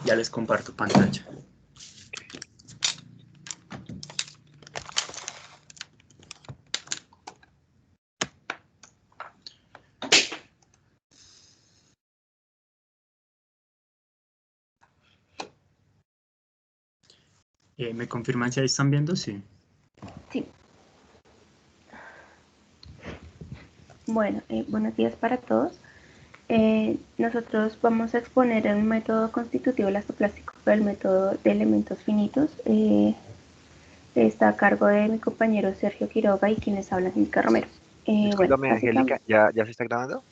Ya les comparto pantalla. ¿Me confirman si ahí están viendo? Sí. Sí. Bueno, buenos días para todos. Nosotros vamos a exponer el método constitutivo elastoplástico, el método de elementos finitos. Está a cargo de mi compañero Sergio Quiroga y quien les habla, Angélica Romero. Bueno, Discúlpame, Angélica, básicamente. ¿ya se está grabando?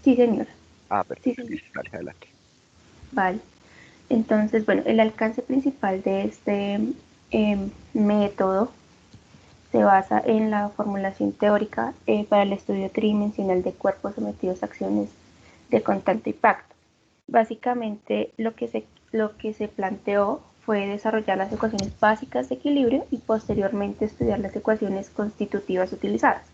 Sí, señor. Ah, Sí, perfecto, señor. listo, dale, adelante. Vale. Entonces, bueno, el alcance principal de este método se basa en la formulación teórica para el estudio tridimensional de cuerpos sometidos a acciones de contacto y impacto. Básicamente lo que se planteó fue desarrollar las ecuaciones básicas de equilibrio y posteriormente estudiar las ecuaciones constitutivas utilizadas.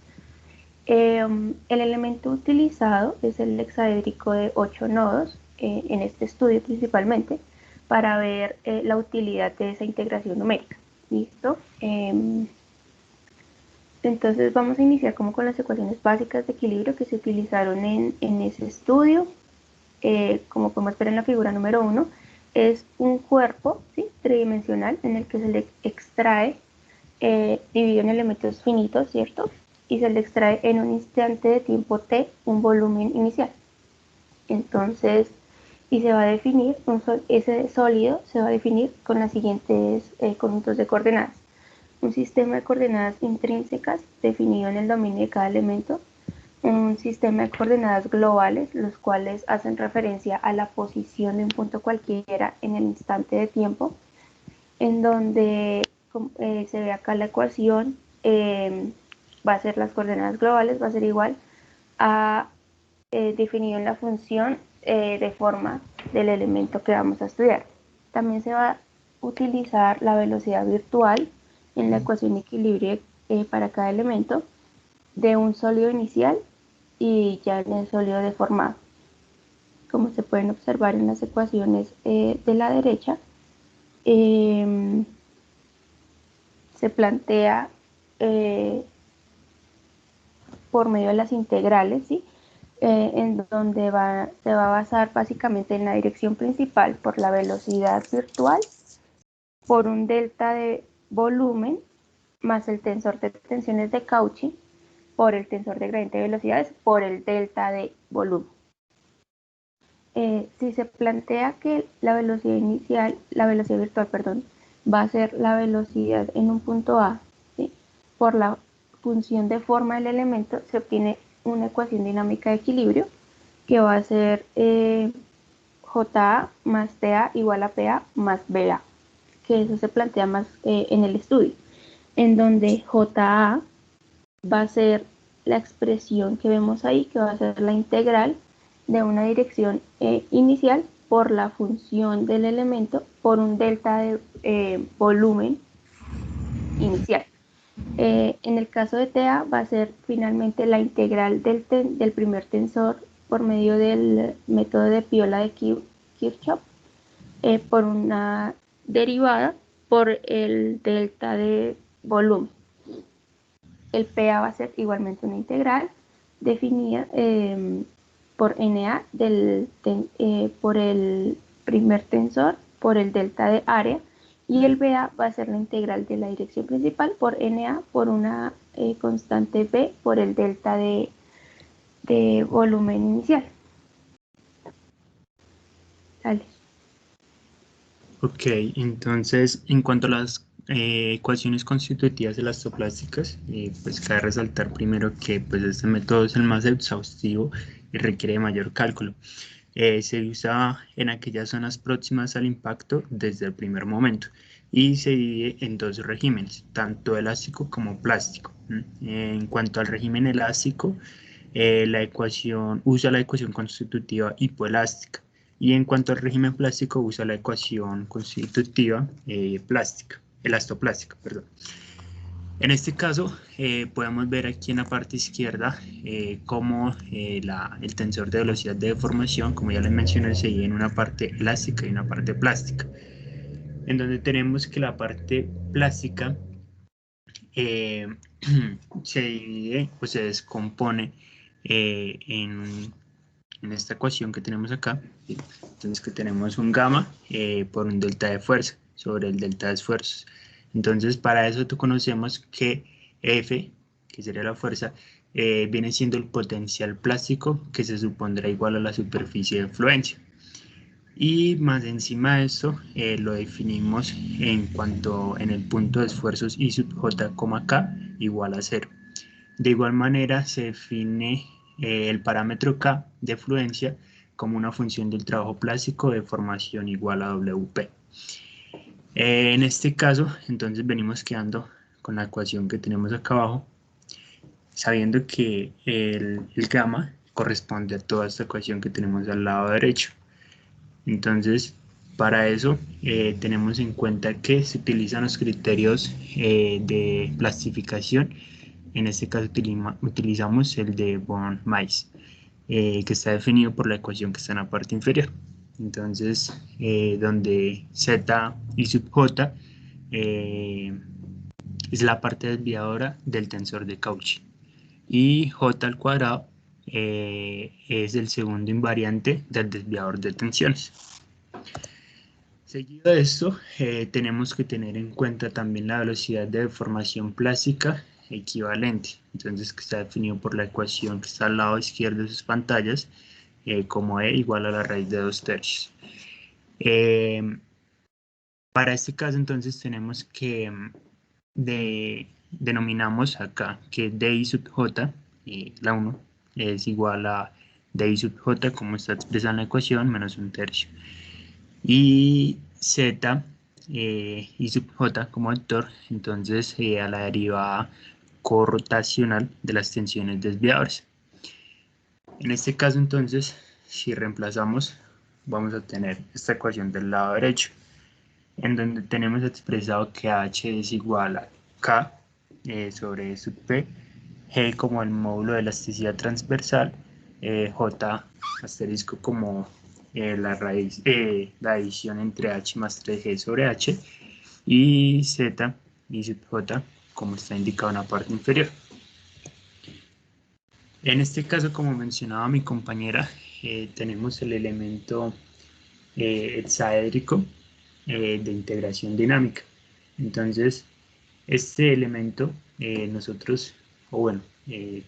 El elemento utilizado es el hexaédrico de 8 nodos, en este estudio principalmente, para ver la utilidad de esa integración numérica. ¿Listo? Entonces vamos a iniciar como con las ecuaciones básicas de equilibrio que se utilizaron en ese estudio. Como podemos ver en la figura número 1, es un cuerpo, ¿sí?, tridimensional en el que se le extrae, dividido en elementos finitos, ¿cierto? Y se le extrae en un instante de tiempo t un volumen inicial. Entonces, y se va a definir, ese sólido se va a definir con las siguientes conjuntos de coordenadas. Un sistema de coordenadas intrínsecas definido en el dominio de cada elemento, un sistema de coordenadas globales, los cuales hacen referencia a la posición de un punto cualquiera en el instante de tiempo, en donde se ve acá la ecuación, va a ser las coordenadas globales, va a ser igual a definido en la función de forma del elemento que vamos a estudiar. También se va a utilizar la velocidad virtual en la ecuación de equilibrio para cada elemento de un sólido inicial y ya en el sólido deformado. Como se pueden observar en las ecuaciones de la derecha, se plantea por medio de las integrales, ¿sí?, en donde se va a basar básicamente en la dirección principal por la velocidad virtual, por un delta de volumen, más el tensor de tensiones de Cauchy, por el tensor de gradiente de velocidades, por el delta de volumen. Si se plantea que la velocidad virtual, va a ser la velocidad en un punto A, ¿sí?, por la función de forma del elemento, se obtiene una ecuación dinámica de equilibrio que va a ser JA más TA igual a PA más BA, que eso se plantea más en el estudio, en donde JA va a ser la expresión que vemos ahí, que va a ser la integral de una dirección inicial por la función del elemento por un delta de volumen inicial. En el caso de TA va a ser finalmente la integral del primer tensor por medio del método de piola de Kirchhoff, por una derivada por el delta de volumen. El PA va a ser igualmente una integral definida por NA por el primer tensor por el delta de área, y el BA va a ser la integral de la dirección principal por NA por una constante B por el delta de volumen inicial. Dale. Ok, entonces en cuanto a las ecuaciones constitutivas elastoplásticas, pues cabe resaltar primero que pues, este método es el más exhaustivo y requiere de mayor cálculo. Se usa en aquellas zonas próximas al impacto desde el primer momento y se divide en dos regímenes, tanto elástico como plástico. En cuanto al régimen elástico, la ecuación usa la ecuación constitutiva hipoelástica, y en cuanto al régimen plástico usa la ecuación constitutiva elastoplástica, perdón. En este caso, podemos ver aquí en la parte izquierda cómo el tensor de velocidad de deformación, como ya les mencioné, se divide en una parte elástica y una parte plástica, en donde tenemos que la parte plástica eh, se divide o se descompone en esta ecuación que tenemos acá. Entonces que tenemos un gamma por un delta de fuerza sobre el delta de esfuerzos. Entonces para eso conocemos que F, que sería la fuerza, viene siendo el potencial plástico que se supondrá igual a la superficie de fluencia. Y más encima de eso lo definimos en el punto de esfuerzos I sub j, k igual a 0. De igual manera se define el parámetro K de fluencia como una función del trabajo plástico de formación igual a WP. En este caso, entonces venimos quedando con la ecuación que tenemos acá abajo, sabiendo que el gamma corresponde a toda esta ecuación que tenemos al lado derecho. Entonces, para eso tenemos en cuenta que se utilizan los criterios de plastificación. En este caso utilizamos el de Born-Weiss, que está definido por la ecuación que está en la parte inferior. Entonces, donde z y sub j es la parte desviadora del tensor de Cauchy y j al cuadrado es el segundo invariante del desviador de tensiones. Seguido de esto, tenemos que tener en cuenta también la velocidad de deformación plástica equivalente. Entonces, que está definido por la ecuación que está al lado izquierdo de sus pantallas, como E igual a la raíz de 2/3. Para este caso, entonces, tenemos que denominamos acá que DI sub J, la 1, es igual a DI sub J, como está expresada en la ecuación, menos 1/3. Y Z y sub J como vector, entonces a la derivada corrotacional de las tensiones desviadoras. En este caso, entonces, si reemplazamos, vamos a tener esta ecuación del lado derecho, en donde tenemos expresado que H es igual a K sobre E sub P, G como el módulo de elasticidad transversal, J asterisco como la raíz, la adición entre H más 3G sobre H, y Z y sub J como está indicado en la parte inferior. En este caso, como mencionaba mi compañera, tenemos el elemento hexaédrico de integración dinámica. Entonces, este elemento nosotros, o bueno, en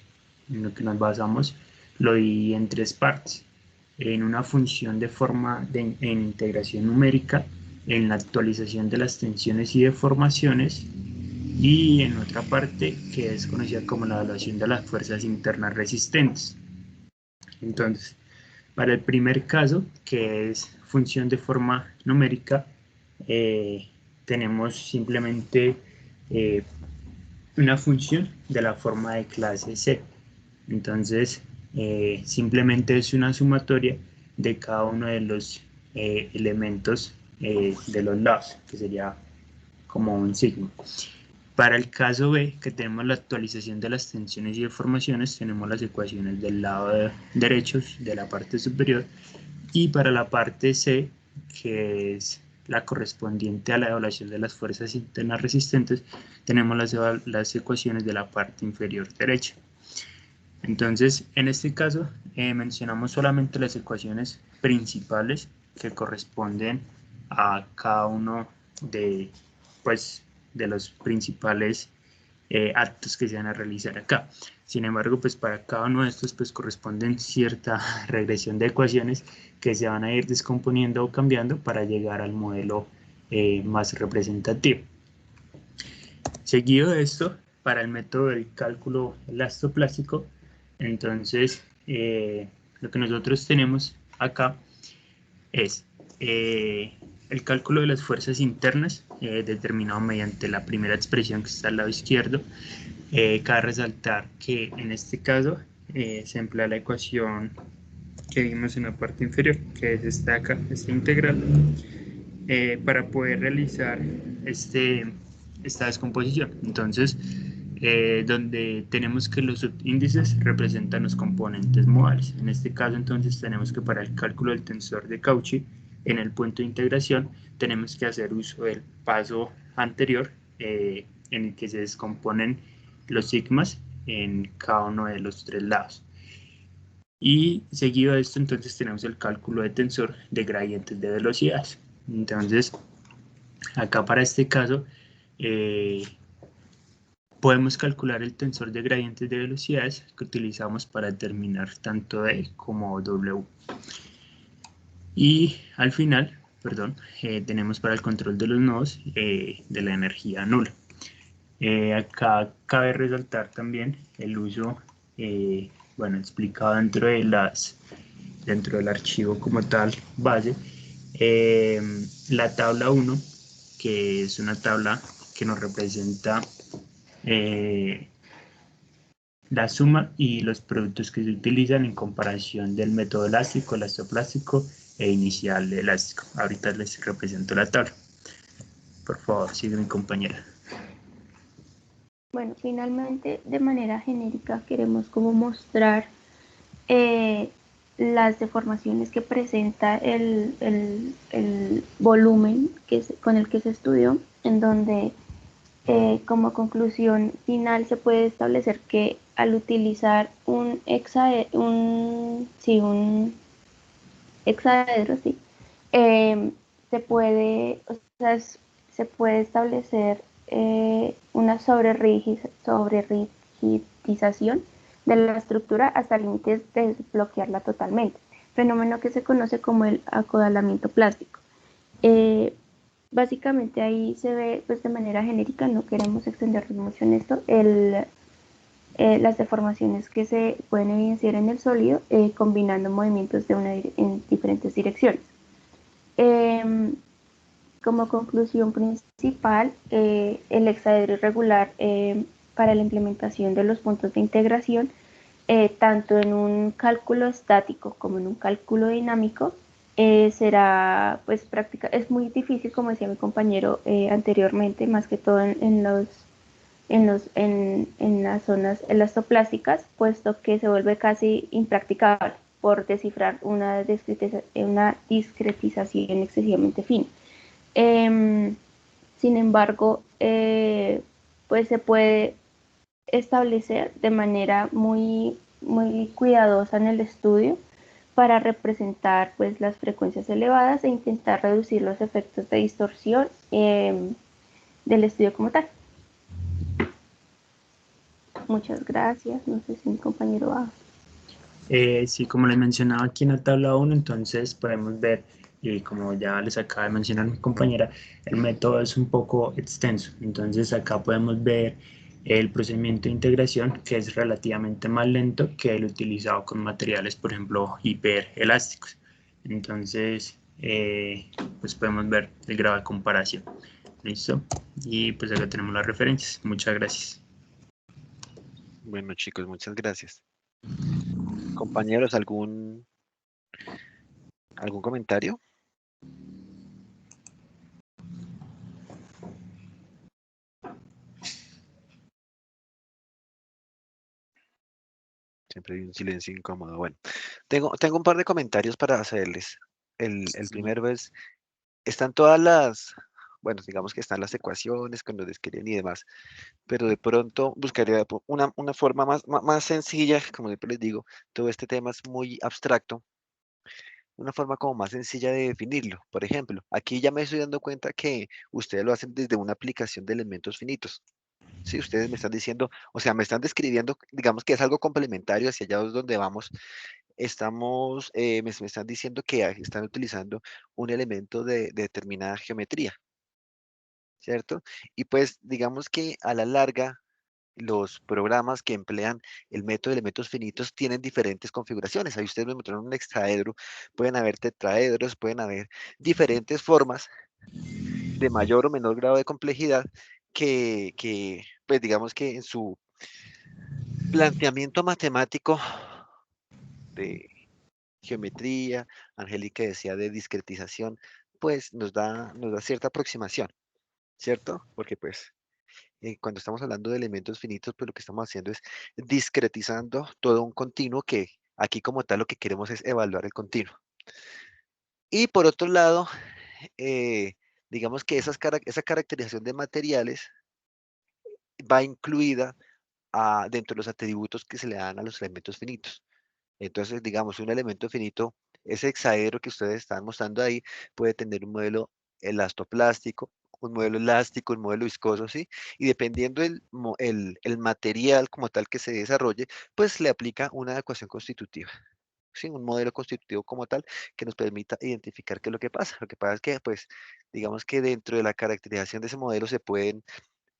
lo que nos basamos, lo dividí en tres partes. En una función de forma en integración numérica, en la actualización de las tensiones y deformaciones, y en otra parte que es conocida como la evaluación de las fuerzas internas resistentes. Entonces, para el primer caso, que es función de forma numérica, tenemos simplemente una función de la forma de clase C. Entonces, simplemente es una sumatoria de cada uno de los elementos de los lados, que sería como un signo. Para el caso B, que tenemos la actualización de las tensiones y deformaciones, tenemos las ecuaciones del lado derecho de la parte superior, y para la parte C, que es la correspondiente a la evaluación de las fuerzas internas resistentes, tenemos las ecuaciones de la parte inferior derecha. Entonces, en este caso, mencionamos solamente las ecuaciones principales que corresponden a cada uno de, pues, de los principales actos que se van a realizar acá. Sin embargo, pues para cada uno de estos pues corresponden cierta regresión de ecuaciones que se van a ir descomponiendo o cambiando para llegar al modelo más representativo. Seguido de esto, para el método del cálculo elastoplástico, entonces lo que nosotros tenemos acá es el cálculo de las fuerzas internas determinado mediante la primera expresión que está al lado izquierdo. Cabe resaltar que en este caso se emplea la ecuación que vimos en la parte inferior, que es esta acá, esta integral, para poder realizar este esta descomposición. Entonces, donde tenemos que los subíndices representan los componentes modales. En este caso, entonces, tenemos que para el cálculo del tensor de Cauchy, en el punto de integración, tenemos que hacer uso del paso anterior, en el que se descomponen los sigmas en cada uno de los tres lados. Y seguido de esto, entonces, tenemos el cálculo de tensor de gradientes de velocidades. Entonces, acá para este caso, eh, podemos calcular el tensor de gradientes de velocidades que utilizamos para determinar tanto D como W. Y al final, perdón, tenemos para el control de los nodos de la energía nula. Acá cabe resaltar también el uso, bueno, explicado dentro del archivo como tal base, la tabla 1, que es una tabla que nos representa eh, la suma y los productos que se utilizan en comparación del método elástico, elastoplástico e inicial elástico. Ahorita les represento la tabla. Por favor, sigue mi compañera. Bueno, finalmente, de manera genérica, queremos como mostrar eh, las deformaciones que presenta el volumen con el que se estudió, en donde como conclusión final se puede establecer que al utilizar un hexaedro, sí, se puede, o sea, se puede establecer una sobrerigidización de la estructura hasta límites de bloquearla totalmente, fenómeno que se conoce como el acodalamiento plástico. Eh, Básicamente ahí se ve pues de manera genérica, no queremos extendernos mucho en esto, las deformaciones que se pueden evidenciar en el sólido combinando movimientos en diferentes direcciones. Eh, Como conclusión principal, el hexaedro irregular para la implementación de los puntos de integración, tanto en un cálculo estático como en un cálculo dinámico, será pues práctica, es muy difícil, como decía mi compañero anteriormente, más que todo en las zonas elastoplásticas, puesto que se vuelve casi impracticable por descifrar una discretización excesivamente fina. Sin embargo, pues se puede establecer de manera muy cuidadosa en el estudio para representar pues las frecuencias elevadas e intentar reducir los efectos de distorsión del estudio como tal. Muchas gracias. No sé si mi compañero va. Sí, como les mencionaba aquí en la tabla 1, entonces podemos ver, y como ya les acaba de mencionar mi compañera, el método es un poco extenso. Entonces acá podemos ver el procedimiento de integración, que es relativamente más lento que el utilizado con materiales, por ejemplo, hiperelásticos. Entonces, pues podemos ver el grado de comparación. ¿Listo? Y pues acá tenemos las referencias. Muchas gracias. Bueno, chicos, muchas gracias. Compañeros, algún comentario? Siempre hay un silencio incómodo. Bueno, tengo un par de comentarios para hacerles. El primero es, están todas bueno, digamos que están las ecuaciones cuando describen y demás, pero de pronto buscaría una forma más sencilla, como siempre les digo, todo este tema es muy abstracto, una forma como más sencilla de definirlo. Por ejemplo, aquí ya me estoy dando cuenta que ustedes lo hacen desde una aplicación de elementos finitos. Sí, ustedes me están diciendo, o sea, me están describiendo, digamos que es algo complementario hacia allá es donde vamos. Me están diciendo que están utilizando un elemento de determinada geometría, ¿cierto? Y pues digamos que a la larga los programas que emplean el método de elementos finitos tienen diferentes configuraciones. Ahí ustedes me mostraron un hexaedro, pueden haber tetraedros, pueden haber diferentes formas de mayor o menor grado de complejidad pues digamos que en su planteamiento matemático de geometría, Angélica decía de discretización, pues nos da cierta aproximación, ¿cierto? Porque pues cuando estamos hablando de elementos finitos, pues lo que estamos haciendo es discretizando todo un continuo que aquí como tal lo que queremos es evaluar el continuo. Y por otro lado, digamos que esa caracterización de materiales va incluida dentro de los atributos que se le dan a los elementos finitos. Entonces, digamos, un elemento finito, ese hexaedro que ustedes están mostrando ahí, puede tener un modelo elastoplástico, un modelo elástico, un modelo viscoso, ¿sí? Y dependiendo el material como tal que se desarrolle, pues le aplica una ecuación constitutiva. ¿Sí? Un modelo constitutivo como tal que nos permita identificar qué es lo que pasa. Lo que pasa es que, pues, digamos que dentro de la caracterización de ese modelo se pueden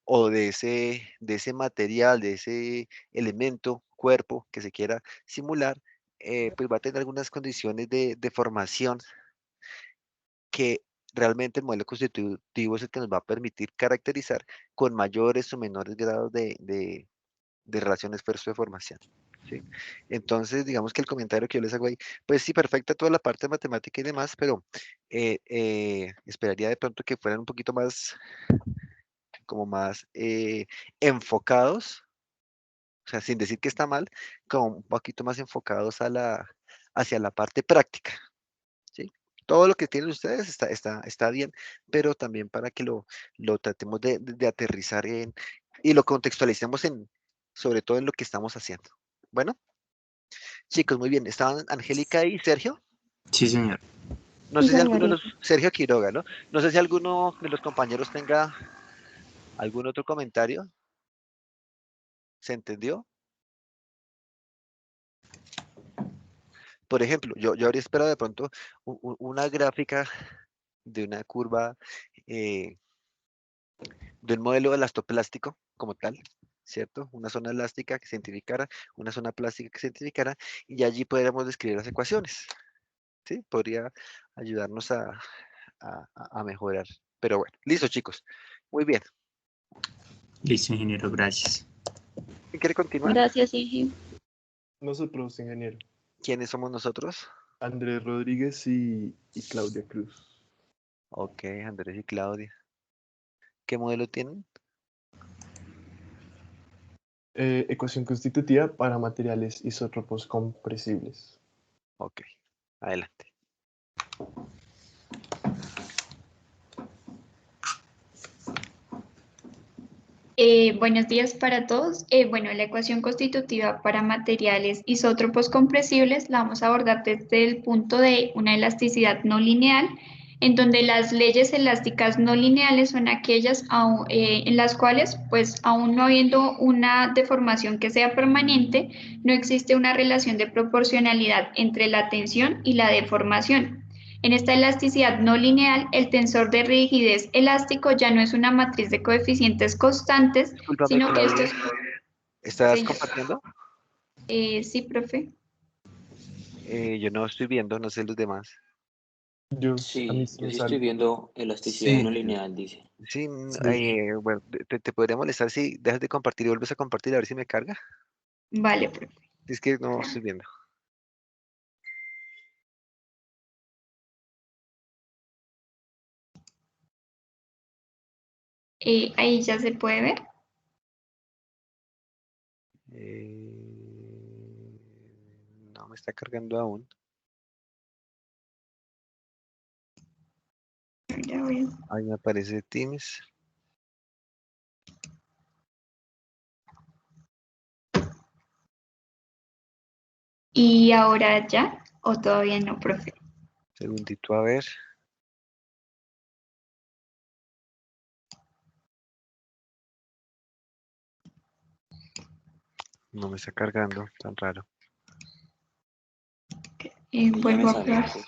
o de ese material, de ese elemento, cuerpo que se quiera simular, pues va a tener algunas condiciones de formación que realmente el modelo constitutivo es el que nos va a permitir caracterizar con mayores o menores grados de relación esfuerzo de formación. ¿Sí? Entonces, digamos que el comentario que yo les hago ahí, pues sí, perfecta toda la parte matemática y demás, pero esperaría de pronto que fueran un poquito más, como más enfocados, o sea, sin decir que está mal, como un poquito más enfocados hacia la parte práctica, ¿sí? Todo lo que tienen ustedes está bien, pero también para que lo tratemos de aterrizar y lo contextualicemos sobre todo en lo que estamos haciendo. Bueno, chicos, muy bien. Estaban Angélica y Sergio. Sí, señor. No Sí, sé si alguno de señorita. los, Sergio Quiroga, ¿no? No sé si alguno de los compañeros tenga algún otro comentario. ¿Se entendió? Por ejemplo, yo habría esperado de pronto una gráfica de una curva eh, de un modelo elastoplástico como tal, ¿cierto? Una zona elástica que se identificara, una zona plástica que se identificara, y allí podríamos describir las ecuaciones, ¿sí? Podría ayudarnos a mejorar. Pero bueno, listo, chicos. Muy bien. Listo, ingeniero, gracias. ¿Quién quiere continuar? Gracias, Inge. Nosotros, ingeniero. ¿Quiénes somos nosotros? Andrés Rodríguez y Claudia Cruz. Ok, Andrés y Claudia. ¿Qué modelo tienen? Ecuación constitutiva para materiales isótropos compresibles. Ok, adelante. Buenos días para todos. Bueno, la ecuación constitutiva para materiales isótropos compresibles la vamos a abordar desde el punto de una elasticidad no lineal, en donde las leyes elásticas no lineales son aquellas en las cuales, pues, aún no habiendo una deformación que sea permanente, no existe una relación de proporcionalidad entre la tensión y la deformación. En esta elasticidad no lineal, el tensor de rigidez elástico ya no es una matriz de coeficientes constantes, Discúlpame, sino que estos... Claudia. ¿Estás Señor. compartiendo? Sí, profe. Yo no estoy viendo, no sé los demás. A mí Sí, sí yo me sí estoy sale. viendo elasticidad no Sí, lineal, dice. sí, Sí. bueno, te podría molestar si dejas de compartir y vuelves a compartir a ver si me carga. Vale, profe. Es que no estoy viendo. Ahí ya se puede ver. No me está cargando aún. Ya veo. Ahí me aparece Teams. ¿Y ahora ya? ¿O todavía no, profe? Segundito, a ver. No me está cargando, tan raro. Y ya me Vuelvo a sale, probar. pues.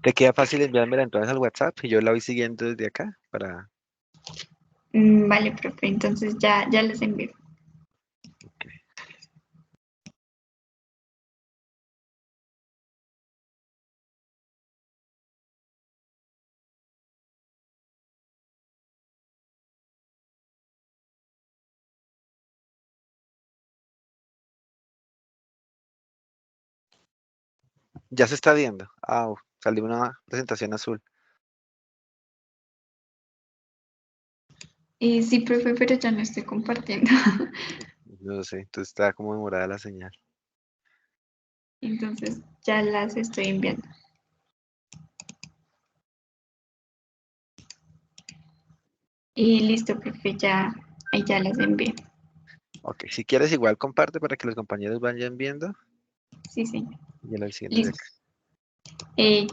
¿Te queda fácil enviármela entonces al WhatsApp y yo la voy siguiendo desde acá para... Vale, profe. Entonces ya les envío. Ok. Ya se está viendo. Ah, salió una presentación azul. Sí, profe, pero ya no estoy compartiendo. No sé, entonces está como demorada la señal. Entonces ya las estoy enviando. Y listo, profe, ya, ahí ya las envié. Ok, si quieres igual comparte para que los compañeros vayan viendo Sí, sí, y ya lo siguiente de listo. acá. Eh,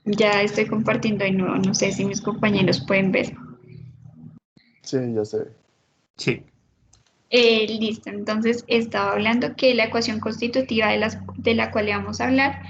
ya estoy compartiendo de nuevo. No sé si mis compañeros pueden ver. Sí, ya se ve. Sí, Listo, entonces estaba hablando que la ecuación constitutiva de la cual le vamos a hablar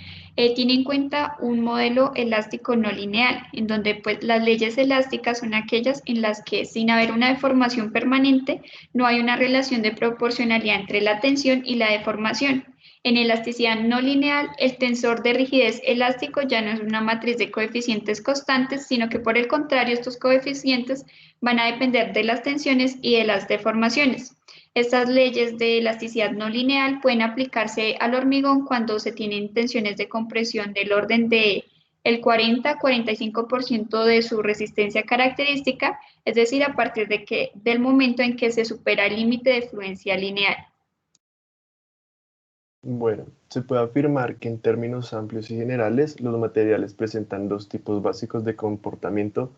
tiene en cuenta un modelo elástico no lineal, en donde pues las leyes elásticas son aquellas en las que sin haber una deformación permanente no hay una relación de proporcionalidad entre la tensión y la deformación. En elasticidad no lineal, el tensor de rigidez elástico ya no es una matriz de coeficientes constantes, sino que por el contrario estos coeficientes van a depender de las tensiones y de las deformaciones. Estas leyes de elasticidad no lineal pueden aplicarse al hormigón cuando se tienen tensiones de compresión del orden de el 40-45% de su resistencia característica, es decir, a partir del momento en que se supera el límite de fluencia lineal. Bueno, se puede afirmar que en términos amplios y generales, los materiales presentan dos tipos básicos de comportamiento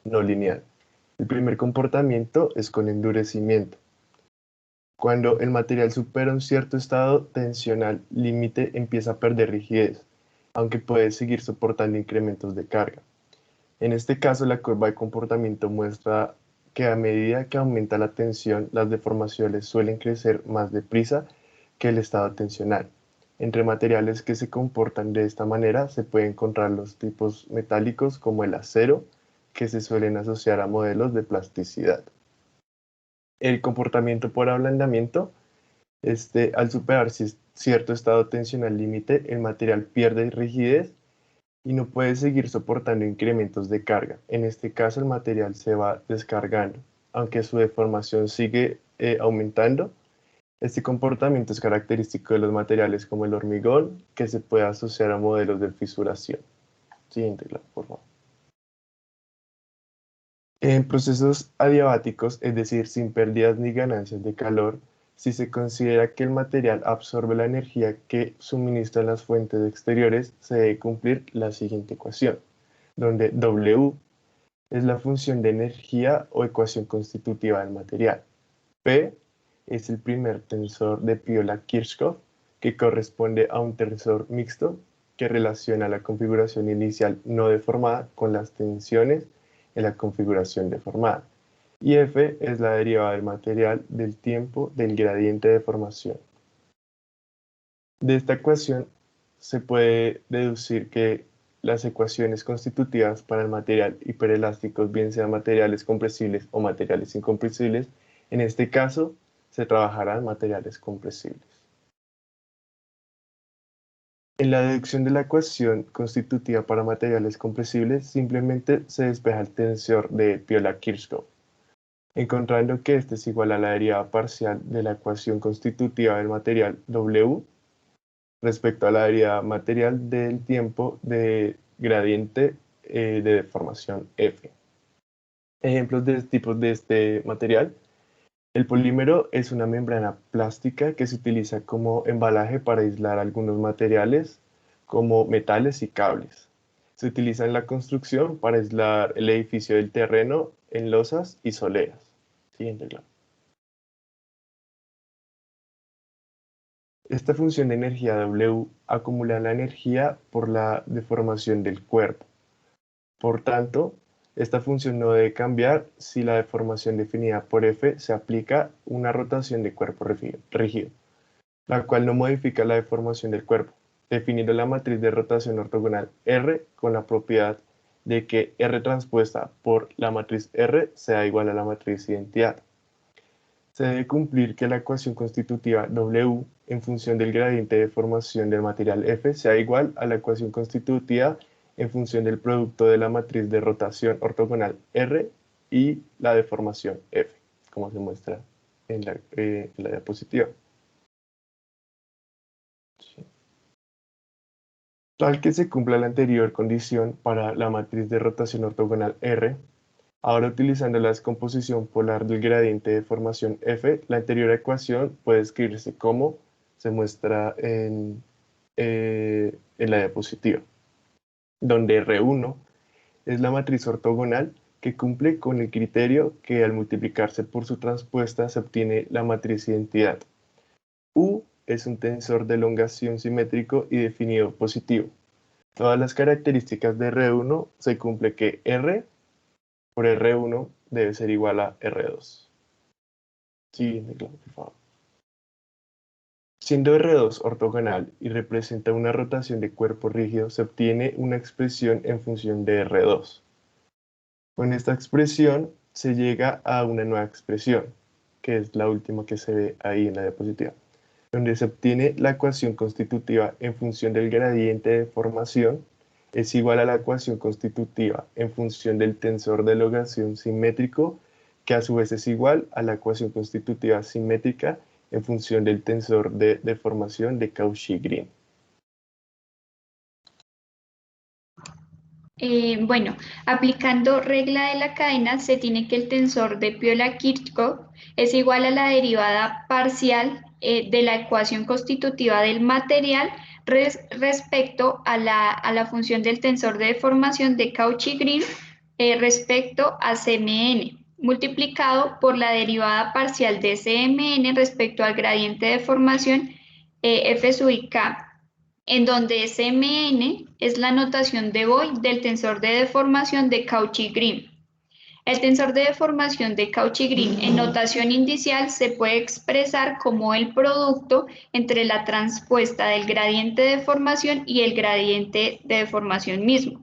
no lineal. El primer comportamiento es con endurecimiento. Cuando el material supera un cierto estado tensional límite, empieza a perder rigidez, aunque puede seguir soportando incrementos de carga. En este caso, la curva de comportamiento muestra que a medida que aumenta la tensión, las deformaciones suelen crecer más deprisa que el estado tensional. Entre materiales que se comportan de esta manera se pueden encontrar los tipos metálicos como el acero, que se suelen asociar a modelos de plasticidad. El comportamiento por ablandamiento, al superar cierto estado tensional límite, el material pierde rigidez y no puede seguir soportando incrementos de carga. En este caso, el material se va descargando, aunque su deformación sigue aumentando. Este comportamiento es característico de los materiales como el hormigón, que se puede asociar a modelos de fisuración. Siguiente, por favor. En procesos adiabáticos, es decir, sin pérdidas ni ganancias de calor, si se considera que el material absorbe la energía que suministran las fuentes exteriores, se debe cumplir la siguiente ecuación, donde W es la función de energía o ecuación constitutiva del material. P es el primer tensor de Piola-Kirchhoff, que corresponde a un tensor mixto que relaciona la configuración inicial no deformada con las tensiones en la configuración deformada. Y F es la derivada del material del tiempo del gradiente de deformación. De esta ecuación se puede deducir que las ecuaciones constitutivas para el material hiperelásticos, bien sean materiales compresibles o materiales incompresibles, en este caso se trabajarán materiales compresibles. En la deducción de la ecuación constitutiva para materiales compresibles, simplemente se despeja el tensor de Piola-Kirchhoff, encontrando que este es igual a la derivada parcial de la ecuación constitutiva del material W respecto a la derivada material del tiempo de gradiente de deformación F. Ejemplos de tipos de este material. El polímero es una membrana plástica que se utiliza como embalaje para aislar algunos materiales como metales y cables. Se utiliza en la construcción para aislar el edificio del terreno en losas y soleras. Siguiente grafo. Esta función de energía W acumula la energía por la deformación del cuerpo. Por tanto, esta función no debe cambiar si la deformación definida por F se aplica una rotación de cuerpo rígido, la cual no modifica la deformación del cuerpo, definiendo la matriz de rotación ortogonal R con la propiedad de que R transpuesta por la matriz R sea igual a la matriz identidad. Se debe cumplir que la ecuación constitutiva W en función del gradiente de deformación del material F sea igual a la ecuación constitutiva en función del producto de la matriz de rotación ortogonal R y la deformación F, como se muestra en la diapositiva. Sí. Tal que se cumpla la anterior condición para la matriz de rotación ortogonal R, Ahora, utilizando la descomposición polar del gradiente de formación F, la anterior ecuación puede escribirse como se muestra en la diapositiva, donde R1 es la matriz ortogonal que cumple con el criterio que al multiplicarse por su transpuesta se obtiene la matriz identidad. U es un tensor de elongación simétrico y definido positivo. Todas las características de R1 se cumple que R por R1 debe ser igual a R2. Siguiente, por favor. Siendo R2 ortogonal y representa una rotación de cuerpo rígido, se obtiene una expresión en función de R2. Con esta expresión se llega a una nueva expresión, que es la última que se ve ahí en la diapositiva, donde se obtiene la ecuación constitutiva en función del gradiente de formación es igual a la ecuación constitutiva en función del tensor de elongación simétrico, que a su vez es igual a la ecuación constitutiva simétrica en función del tensor de deformación de Cauchy-Green. Bueno, aplicando regla de la cadena, se tiene que el tensor de Piola-Kirchhoff es igual a la derivada parcial de la ecuación constitutiva del material respecto a la función del tensor de deformación de Cauchy-Green respecto a CMN, multiplicado por la derivada parcial de CMN respecto al gradiente de deformación F sub i k, en donde SMN es la notación de Voigt del tensor de deformación de Cauchy-Green. El tensor de deformación de Cauchy-Green en notación indicial se puede expresar como el producto entre la transpuesta del gradiente de deformación y el gradiente de deformación mismo.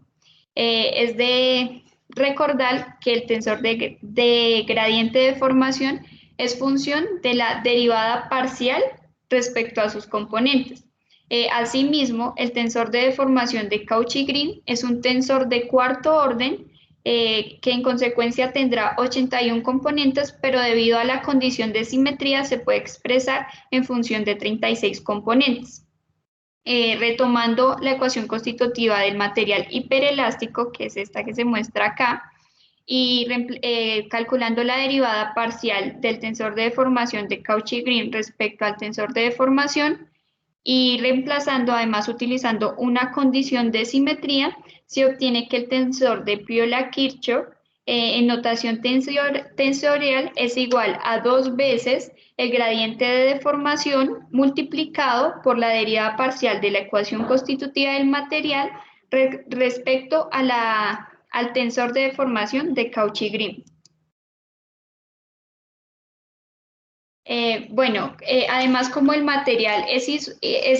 Es de recordar que el tensor de gradiente de deformación es función de la derivada parcial respecto a sus componentes. Asimismo, el tensor de deformación de Cauchy-Green es un tensor de cuarto orden que en consecuencia tendrá 81 componentes, pero debido a la condición de simetría se puede expresar en función de 36 componentes. Retomando la ecuación constitutiva del material hiperelástico, que es esta que se muestra acá, y calculando la derivada parcial del tensor de deformación de Cauchy-Green respecto al tensor de deformación, y reemplazando, además utilizando una condición de simetría, se obtiene que el tensor de Piola-Kirchhoff en notación tensorial es igual a 2 veces el gradiente de deformación multiplicado por la derivada parcial de la ecuación constitutiva del material respecto a al tensor de deformación de Cauchy-Green. Además, como el material es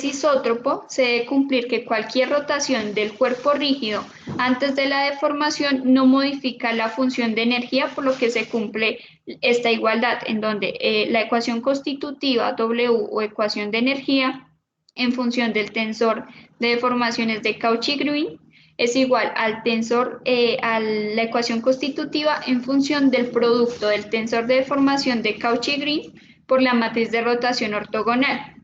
isótropo, se debe cumplir que cualquier rotación del cuerpo rígido antes de la deformación no modifica la función de energía, por lo que se cumple esta igualdad, en donde la ecuación constitutiva W o ecuación de energía en función del tensor de deformaciones de Cauchy-Green es igual al tensor, a la ecuación constitutiva en función del producto del tensor de deformación de Cauchy-Green por la matriz de rotación ortogonal.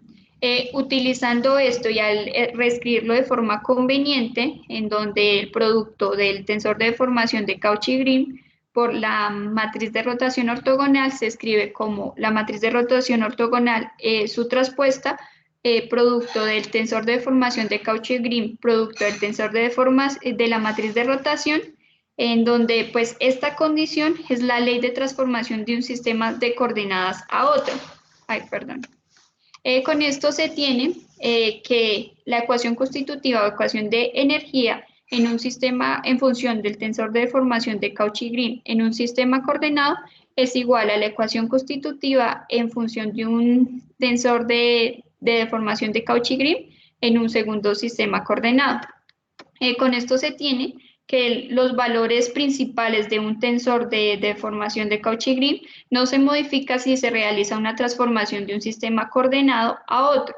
Utilizando esto y al reescribirlo de forma conveniente, en donde el producto del tensor de deformación de Cauchy-Green por la matriz de rotación ortogonal se escribe como la matriz de rotación ortogonal, su traspuesta, producto del tensor de deformación de Cauchy-Green, producto del tensor de la matriz de rotación, en donde pues esta condición es la ley de transformación de un sistema de coordenadas a otro. Con esto se tiene que la ecuación constitutiva o ecuación de energía en un sistema en función del tensor de deformación de Cauchy-Green en un sistema coordenado es igual a la ecuación constitutiva en función de un tensor de deformación de Cauchy-Green en un segundo sistema coordenado. Con esto se tiene que los valores principales de un tensor de deformación de Cauchy-Green no se modifica si se realiza una transformación de un sistema coordenado a otro.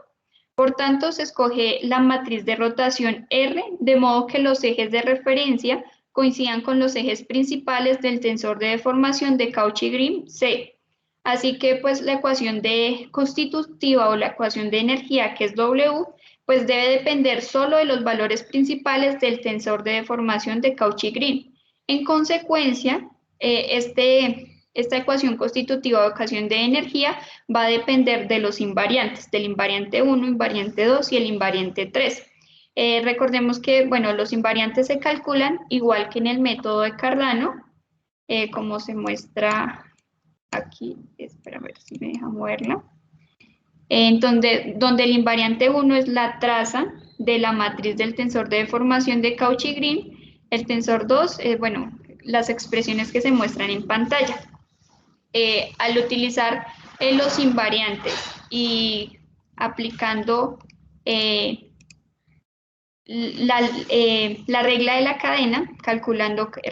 Por tanto, se escoge la matriz de rotación R, de modo que los ejes de referencia coincidan con los ejes principales del tensor de deformación de Cauchy-Green C. Así que pues la ecuación de constitutiva o la ecuación de energía, que es W, pues debe depender solo de los valores principales del tensor de deformación de Cauchy-Green. En consecuencia, esta ecuación constitutiva de ecuación de energía va a depender de los invariantes, del invariante 1, invariante 2 y el invariante 3. Recordemos que, bueno, los invariantes se calculan igual que en el método de Cardano, como se muestra aquí. Espera a ver si me deja moverla. Donde el invariante 1 es la traza de la matriz del tensor de deformación de Cauchy-Green, el tensor 2, bueno, las expresiones que se muestran en pantalla. Al utilizar los invariantes y aplicando la regla de la cadena,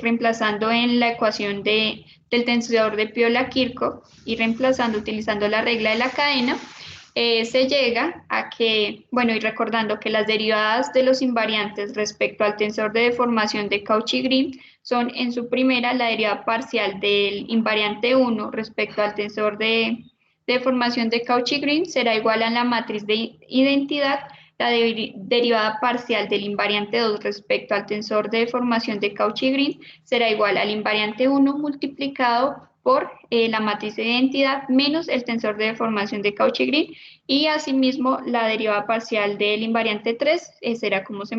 reemplazando en la ecuación del tensor de Piola-Kirchhoff y utilizando la regla de la cadena, se llega a que, bueno, y recordando que las derivadas de los invariantes respecto al tensor de deformación de Cauchy-Green son en su primera la derivada parcial del invariante 1 respecto al tensor de deformación de Cauchy-Green será igual a la matriz de identidad, la derivada parcial del invariante 2 respecto al tensor de deformación de Cauchy-Green será igual al invariante 1 multiplicado por la matriz de identidad menos el tensor de deformación de Cauchy-Green, y asimismo la derivada parcial del invariante 3 será como se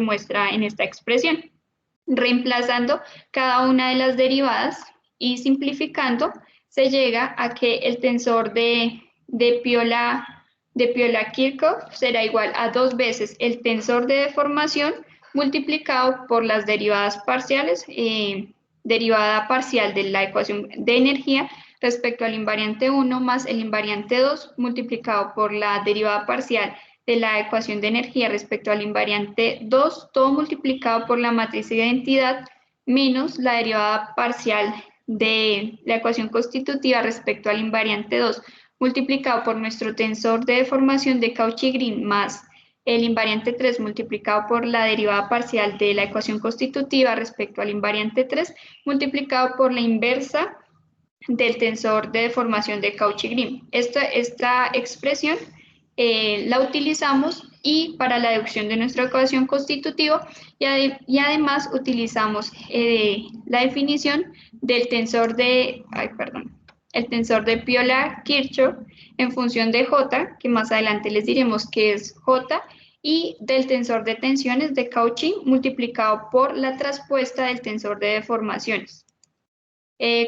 muestra en esta expresión. Reemplazando cada una de las derivadas y simplificando, se llega a que el tensor de Piola-Kirchhoff será igual a 2 veces el tensor de deformación multiplicado por las derivadas parciales, derivada parcial de la ecuación de energía respecto al invariante 1 más el invariante 2 multiplicado por la derivada parcial de la ecuación de energía respecto al invariante 2, todo multiplicado por la matriz de identidad menos la derivada parcial de la ecuación constitutiva respecto al invariante 2 multiplicado por nuestro tensor de deformación de Cauchy-Green más el invariante 3 multiplicado por la derivada parcial de la ecuación constitutiva respecto al invariante 3 multiplicado por la inversa del tensor de deformación de Cauchy-Green. Esta expresión la utilizamos y para la deducción de nuestra ecuación constitutiva y además utilizamos la definición del tensor de, el tensor de Piola-Kirchhoff en función de J, que más adelante les diremos que es J, y del tensor de tensiones de Cauchy multiplicado por la traspuesta del tensor de deformaciones.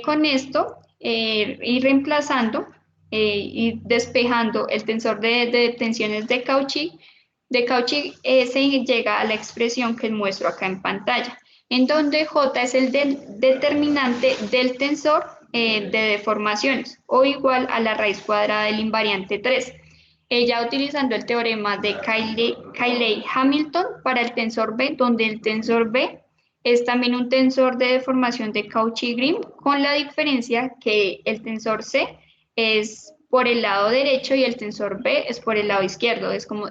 Con esto, ir reemplazando y despejando el tensor de tensiones de Cauchy, se llega a la expresión que muestro acá en pantalla, en donde J es el determinante del tensor de deformaciones, o igual a la raíz cuadrada del invariante 3. Ya utilizando el teorema de Cayley-Hamilton para el tensor B, donde el tensor B es también un tensor de deformación de Cauchy-Green, con la diferencia que el tensor C es por el lado derecho y el tensor B es por el lado izquierdo. Es como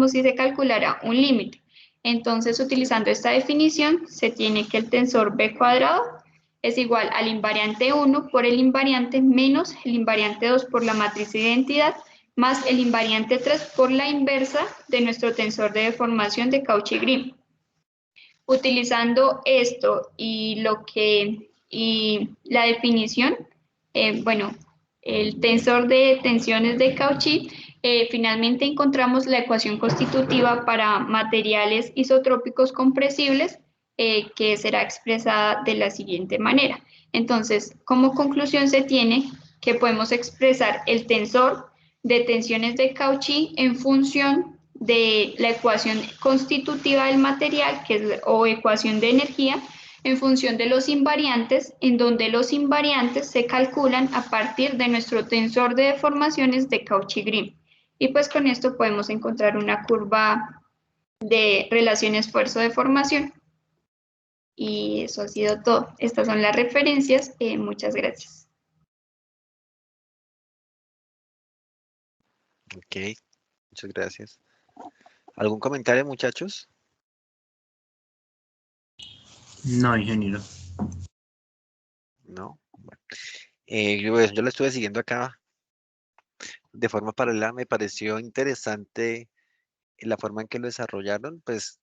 si se calculara un límite. Entonces, utilizando esta definición, se tiene que el tensor B cuadrado es igual al invariante 1 por el invariante menos el invariante 2 por la matriz de identidad más el invariante 3 por la inversa de nuestro tensor de deformación de Cauchy-Green. Utilizando esto y la definición, bueno, el tensor de tensiones de Cauchy, finalmente encontramos la ecuación constitutiva para materiales isotrópicos compresibles, que será expresada de la siguiente manera. Entonces, como conclusión se tiene que podemos expresar el tensor de tensiones de Cauchy en función de la ecuación constitutiva del material, o ecuación de energía, en función de los invariantes, en donde los invariantes se calculan a partir de nuestro tensor de deformaciones de Cauchy-Green. Y pues con esto podemos encontrar una curva de relación esfuerzo-deformación. Y eso ha sido todo. Estas son las referencias. Muchas gracias. Ok, muchas gracias. ¿Algún comentario, muchachos? No, ingeniero. No. Bueno. Yo la estuve siguiendo acá de forma paralela. Me pareció interesante la forma en que lo desarrollaron, pues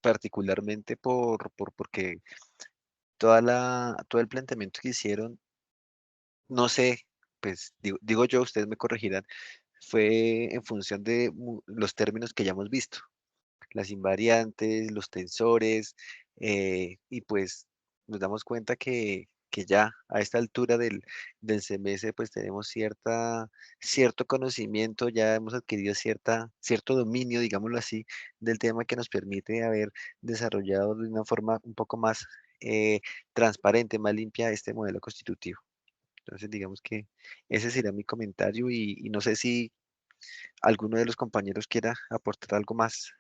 particularmente porque todo el planteamiento que hicieron, no sé, pues digo yo, ustedes me corregirán, fue en función de los términos que ya hemos visto, las invariantes, los tensores, y pues nos damos cuenta que ya a esta altura del semestre pues tenemos cierto conocimiento, ya hemos adquirido cierto dominio, digámoslo así, del tema que nos permite haber desarrollado de una forma un poco más transparente, más limpia este modelo constitutivo. Entonces digamos que ese sería mi comentario y no sé si alguno de los compañeros quiera aportar algo más.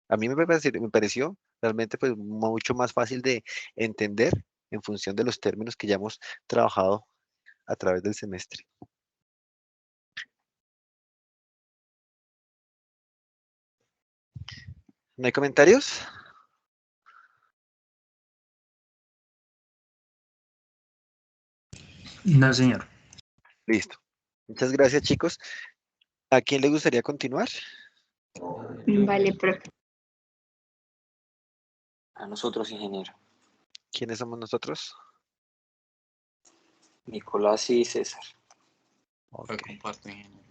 A mí me pareció realmente pues mucho más fácil de entender en función de los términos que ya hemos trabajado a través del semestre. ¿No hay comentarios? No, señor. Listo. Muchas gracias, chicos. ¿A quién le gustaría continuar? Vale, profe. A nosotros, ingeniero. ¿Quiénes somos nosotros? Nicolás y César. Ok. Comparto, ingeniero.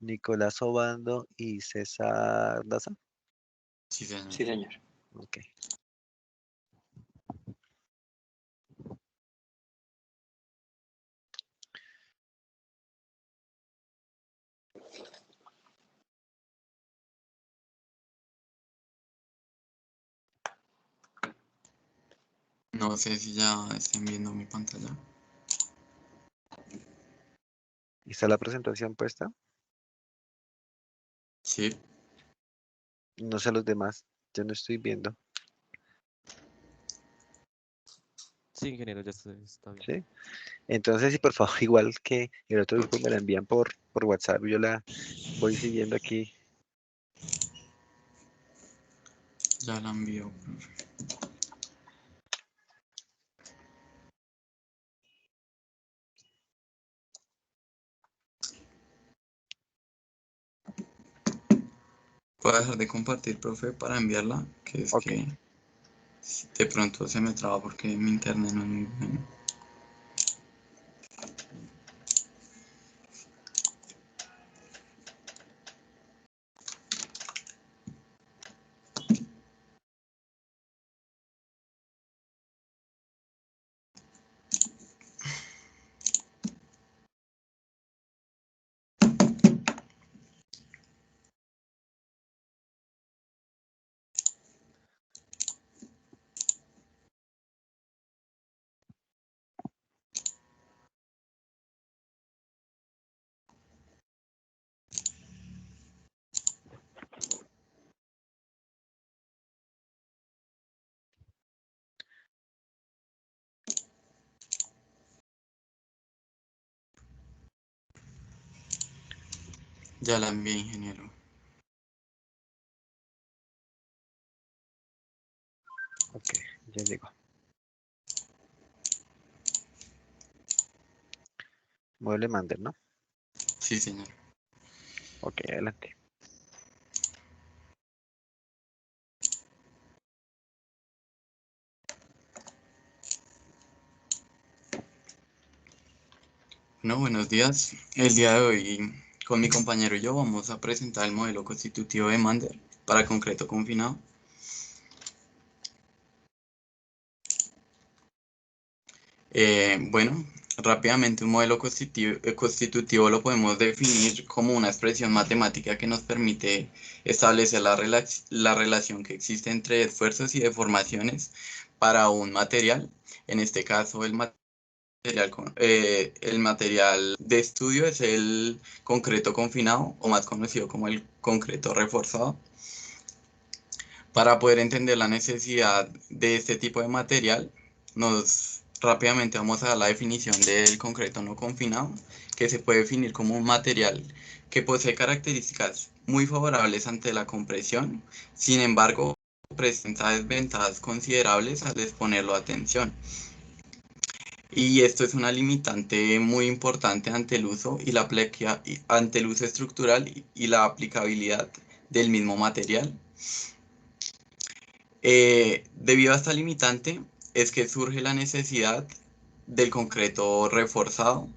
Nicolás Obando y César Daza. Sí, señor. Sí, señor. Ok. No sé si ya estén viendo mi pantalla. ¿Está la presentación puesta? Sí. No sé los demás. Yo no estoy viendo. Sí, ingeniero, ya está bien. ¿Sí? Entonces, si por favor, igual que el otro grupo me la envían por WhatsApp, yo la voy siguiendo aquí. Ya la envío, profe. Voy a dejar de compartir, profe, para enviarla, que es Ok. que de pronto se me traba porque mi internet no es muy bueno. Ya la envié, ingeniero. Ok, ya llegó. Mueble Mander, ¿no? Sí, señor. Ok, adelante. Bueno, buenos días. El día de hoy, con mi compañero y yo, vamos a presentar el modelo constitutivo de Mander para concreto confinado. Bueno, rápidamente un modelo constitutivo lo podemos definir como una expresión matemática que nos permite establecer la relación que existe entre esfuerzos y deformaciones para un material. En este caso, el material de estudio es el concreto confinado o más conocido como el concreto reforzado. Para poder entender la necesidad de este tipo de material, rápidamente vamos a dar la definición del concreto no confinado, que se puede definir como un material que posee características muy favorables ante la compresión, sin embargo, presenta desventajas considerables al exponerlo a tensión. Y esto es una limitante muy importante ante el uso ante el uso estructural y la aplicabilidad del mismo material. Debido a esta limitante, es que surge la necesidad del concreto reforzado,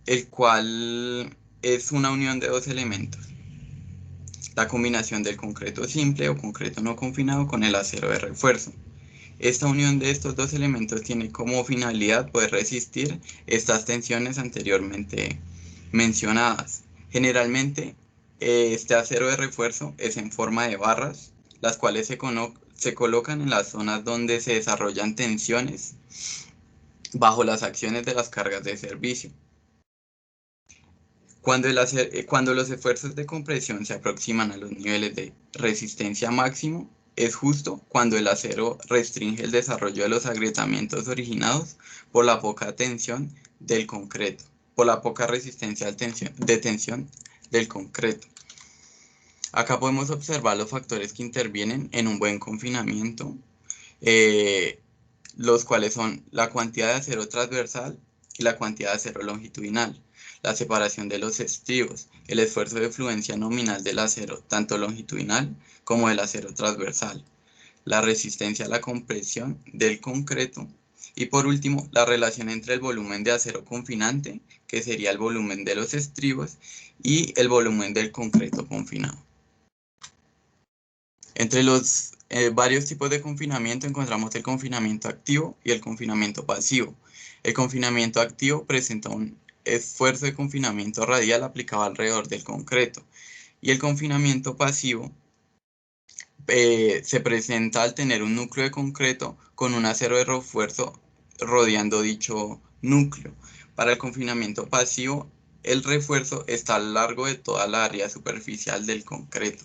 el cual es una unión de dos elementos: la combinación del concreto simple o concreto no confinado con el acero de refuerzo. Esta unión de estos dos elementos tiene como finalidad poder resistir estas tensiones anteriormente mencionadas. Generalmente, este acero de refuerzo es en forma de barras, las cuales se colocan en las zonas donde se desarrollan tensiones bajo las acciones de las cargas de servicio. Cuando los esfuerzos de compresión se aproximan a los niveles de resistencia máximo, es justo cuando el acero restringe el desarrollo de los agrietamientos originados por la poca tensión del concreto, por la poca resistencia de tensión del concreto. Acá podemos observar los factores que intervienen en un buen confinamiento, los cuales son la cantidad de acero transversal y la cantidad de acero longitudinal, la separación de los estribos, el esfuerzo de fluencia nominal del acero, tanto longitudinal como del acero transversal, la resistencia a la compresión del concreto y por último la relación entre el volumen de acero confinante, que sería el volumen de los estribos, y el volumen del concreto confinado. Entre los varios tipos de confinamiento encontramos el confinamiento activo y el confinamiento pasivo. El confinamiento activo presenta un esfuerzo de confinamiento radial aplicado alrededor del concreto, y el confinamiento pasivo se presenta al tener un núcleo de concreto con un acero de refuerzo rodeando dicho núcleo. Para el confinamiento pasivo, el refuerzo está a lo largo de toda la área superficial del concreto.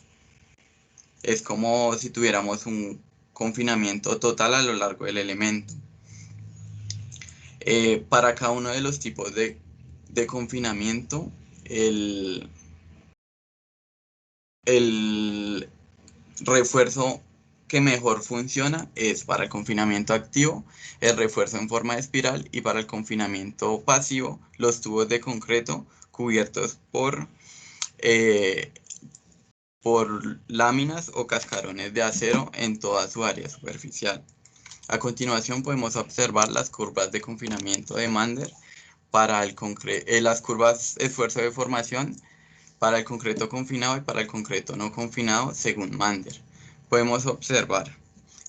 Es como si tuviéramos un confinamiento total a lo largo del elemento. Para cada uno de los tipos de confinamiento, el refuerzo que mejor funciona es para el confinamiento activo, el refuerzo en forma de espiral, y para el confinamiento pasivo, los tubos de concreto cubiertos por láminas o cascarones de acero en toda su área superficial. A continuación podemos observar las curvas de confinamiento de Mander para las curvas esfuerzo de formación para el concreto confinado y para el concreto no confinado según Mander. Podemos observar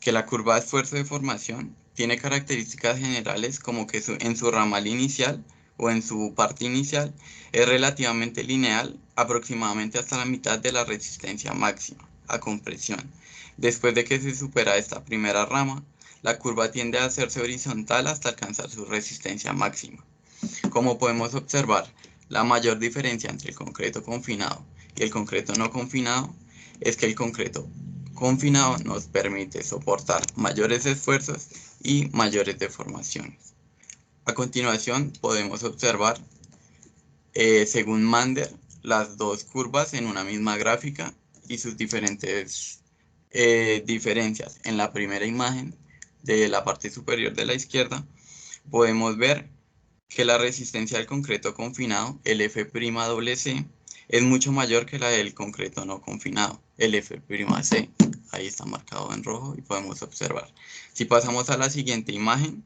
que la curva de esfuerzo de formación tiene características generales como que en su ramal inicial o en su parte inicial es relativamente lineal, aproximadamente hasta la mitad de la resistencia máxima a compresión. Después de que se supera esta primera rama, la curva tiende a hacerse horizontal hasta alcanzar su resistencia máxima. Como podemos observar, la mayor diferencia entre el concreto confinado y el concreto no confinado es que el concreto confinado nos permite soportar mayores esfuerzos y mayores deformaciones. A continuación podemos observar, según Mander, las dos curvas en una misma gráfica y sus diferentes diferencias. En la primera imagen de la parte superior de la izquierda podemos ver que la resistencia del concreto confinado, el F'C, es mucho mayor que la del concreto no confinado, el F'C. Ahí está marcado en rojo y podemos observar. Si pasamos a la siguiente imagen,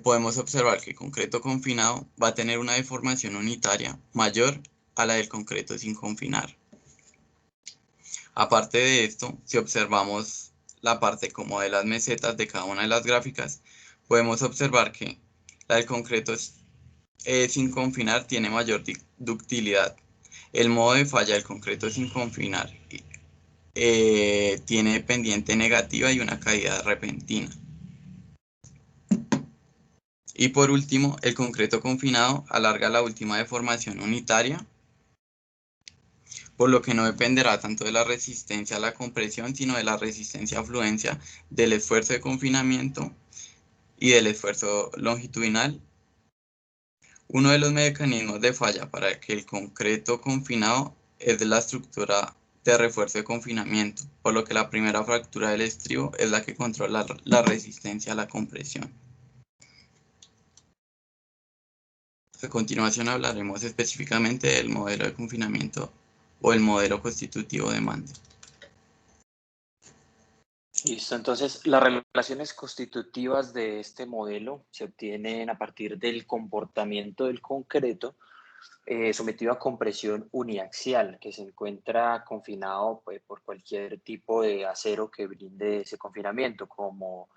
podemos observar que el concreto confinado va a tener una deformación unitaria mayor a la del concreto sin confinar. Aparte de esto, si observamos la parte como de las mesetas de cada una de las gráficas, podemos observar que la del concreto sin confinar tiene mayor ductilidad. El modo de falla del concreto sin confinar tiene pendiente negativa y una caída repentina. Y por último, el concreto confinado alarga la última deformación unitaria, por lo que no dependerá tanto de la resistencia a la compresión, sino de la resistencia a fluencia del esfuerzo de confinamiento y del esfuerzo longitudinal. Uno de los mecanismos de falla para que el concreto confinado es de la estructura de refuerzo de confinamiento, por lo que la primera fractura del estribo es la que controla la resistencia a la compresión. A continuación hablaremos específicamente del modelo de confinamiento o el modelo constitutivo de Mander. Listo, entonces las relaciones constitutivas de este modelo se obtienen a partir del comportamiento del concreto sometido a compresión uniaxial, que se encuentra confinado pues, por cualquier tipo de acero que brinde ese confinamiento, como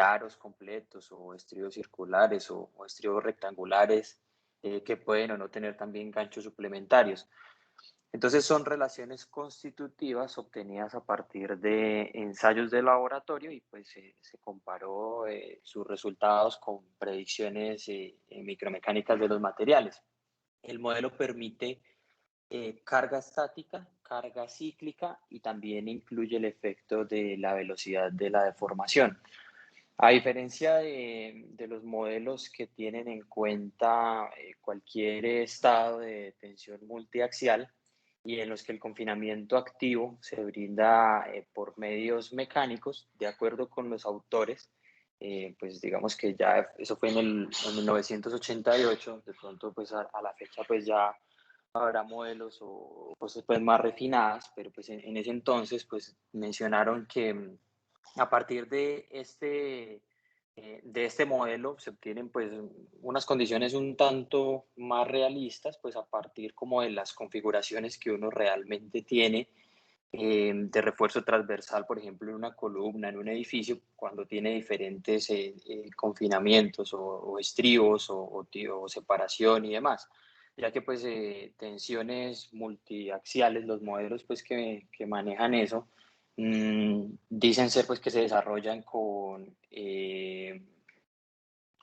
aros completos o estribos circulares o estribos rectangulares que pueden o no tener también ganchos suplementarios. Entonces son relaciones constitutivas obtenidas a partir de ensayos de laboratorio y pues se comparó sus resultados con predicciones micromecánicas de los materiales. El modelo permite carga estática, carga cíclica y también incluye el efecto de la velocidad de la deformación. A diferencia de los modelos que tienen en cuenta cualquier estado de tensión multiaxial, y en los que el confinamiento activo se brinda por medios mecánicos, de acuerdo con los autores, pues digamos que ya eso fue en 1988, de pronto pues a la fecha pues ya habrá modelos o cosas pues más refinadas, pero pues en ese entonces pues mencionaron que a partir de este modelo se obtienen pues unas condiciones un tanto más realistas, pues a partir como de las configuraciones que uno realmente tiene de refuerzo transversal, por ejemplo, en una columna, en un edificio, cuando tiene diferentes confinamientos o estribos o separación y demás, ya que pues tensiones multiaxiales, los modelos pues que manejan eso, dicen ser pues que se desarrollan con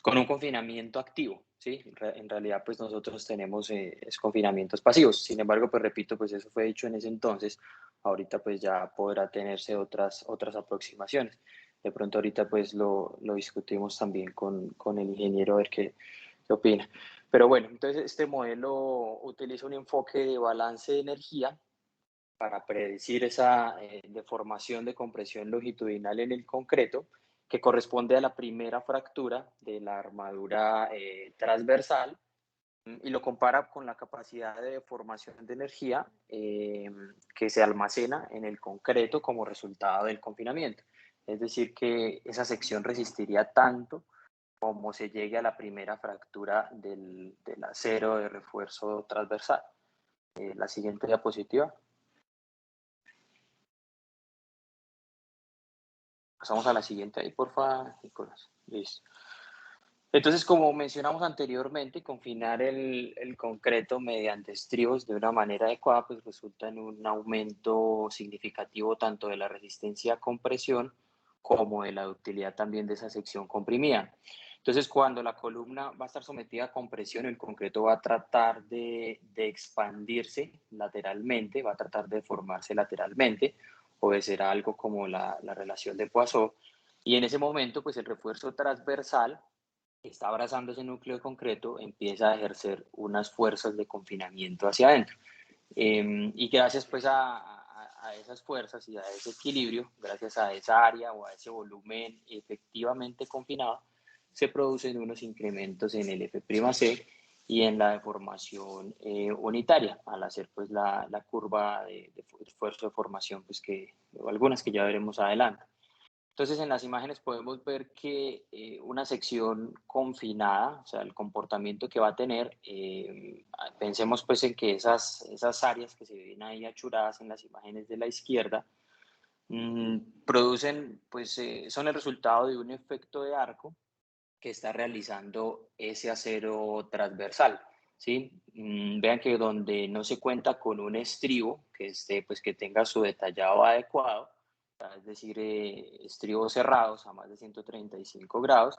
un confinamiento activo, ¿sí? En realidad, pues nosotros tenemos confinamientos pasivos. Sin embargo, pues repito, pues eso fue dicho en ese entonces. Ahorita pues ya podrá tenerse otras aproximaciones. De pronto ahorita pues lo discutimos también con el ingeniero a ver qué opina. Pero bueno, entonces este modelo utiliza un enfoque de balance de energía para predecir esa deformación de compresión longitudinal en el concreto, que corresponde a la primera fractura de la armadura transversal, y lo compara con la capacidad de deformación de energía que se almacena en el concreto como resultado del confinamiento. Es decir, que esa sección resistiría tanto como se llegue a la primera fractura del acero de refuerzo transversal. La siguiente diapositiva. Pasamos a la siguiente ahí, porfa, Nicolás. Listo. Entonces, como mencionamos anteriormente, confinar el concreto mediante estribos de una manera adecuada, pues resulta en un aumento significativo tanto de la resistencia a compresión como de la ductilidad también de esa sección comprimida. Entonces, cuando la columna va a estar sometida a compresión, el concreto va a tratar de expandirse lateralmente, va a tratar de formarse lateralmente, obedecerá algo como la relación de Poisson, y en ese momento, pues el refuerzo transversal que está abrazando ese núcleo de concreto empieza a ejercer unas fuerzas de confinamiento hacia adentro. Y gracias pues a esas fuerzas y a ese equilibrio, gracias a esa área o a ese volumen efectivamente confinado, se producen unos incrementos en el F'C y en la deformación unitaria, al hacer pues la curva de esfuerzo de formación, pues algunas que ya veremos adelante. Entonces, en las imágenes podemos ver que una sección confinada, o sea, el comportamiento que va a tener, pensemos pues en que esas áreas que se ven ahí achuradas en las imágenes de la izquierda, producen, pues son el resultado de un efecto de arco que está realizando ese acero transversal, ¿sí? Vean que donde no se cuenta con un estribo pues que tenga su detallado adecuado, es decir, estribos cerrados a más de 135 grados,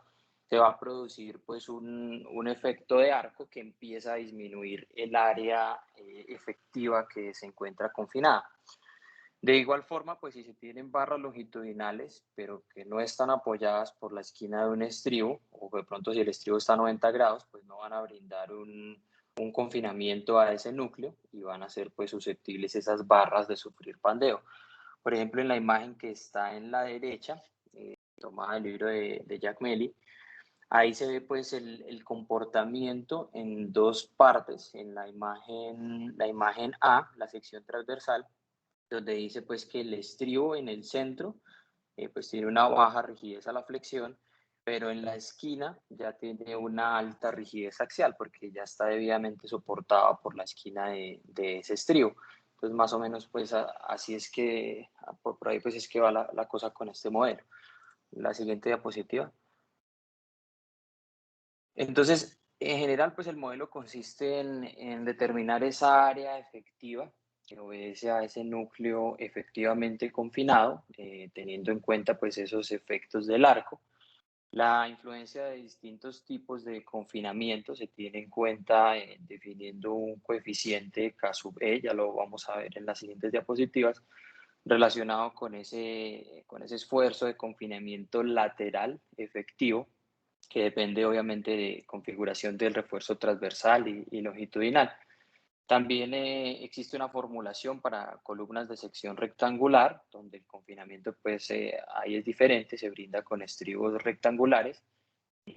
se va a producir pues un efecto de arco que empieza a disminuir el área efectiva que se encuentra confinada. De igual forma, pues si se tienen barras longitudinales, pero que no están apoyadas por la esquina de un estribo, o de pronto si el estribo está a 90 grados, pues no van a brindar un confinamiento a ese núcleo y van a ser pues susceptibles esas barras de sufrir pandeo. Por ejemplo, en la imagen que está en la derecha, tomada del libro de Jack Melly, Ahí se ve pues el comportamiento en dos partes, en la imagen A, la sección transversal, donde dice pues que el estribo en el centro pues tiene una baja rigidez a la flexión, pero en la esquina ya tiene una alta rigidez axial porque ya está debidamente soportada por la esquina de ese estribo. Entonces más o menos pues así es que, por ahí pues es que va la cosa con este modelo. La siguiente diapositiva. Entonces, en general, pues el modelo consiste en determinar esa área efectiva que obedece a ese núcleo efectivamente confinado, teniendo en cuenta pues esos efectos del arco. La influencia de distintos tipos de confinamiento se tiene en cuenta definiendo un coeficiente K sub E, ya lo vamos a ver en las siguientes diapositivas, relacionado con ese esfuerzo de confinamiento lateral efectivo, que depende obviamente de configuración del refuerzo transversal y longitudinal. También existe una formulación para columnas de sección rectangular, donde el confinamiento pues ahí es diferente, se brinda con estribos rectangulares.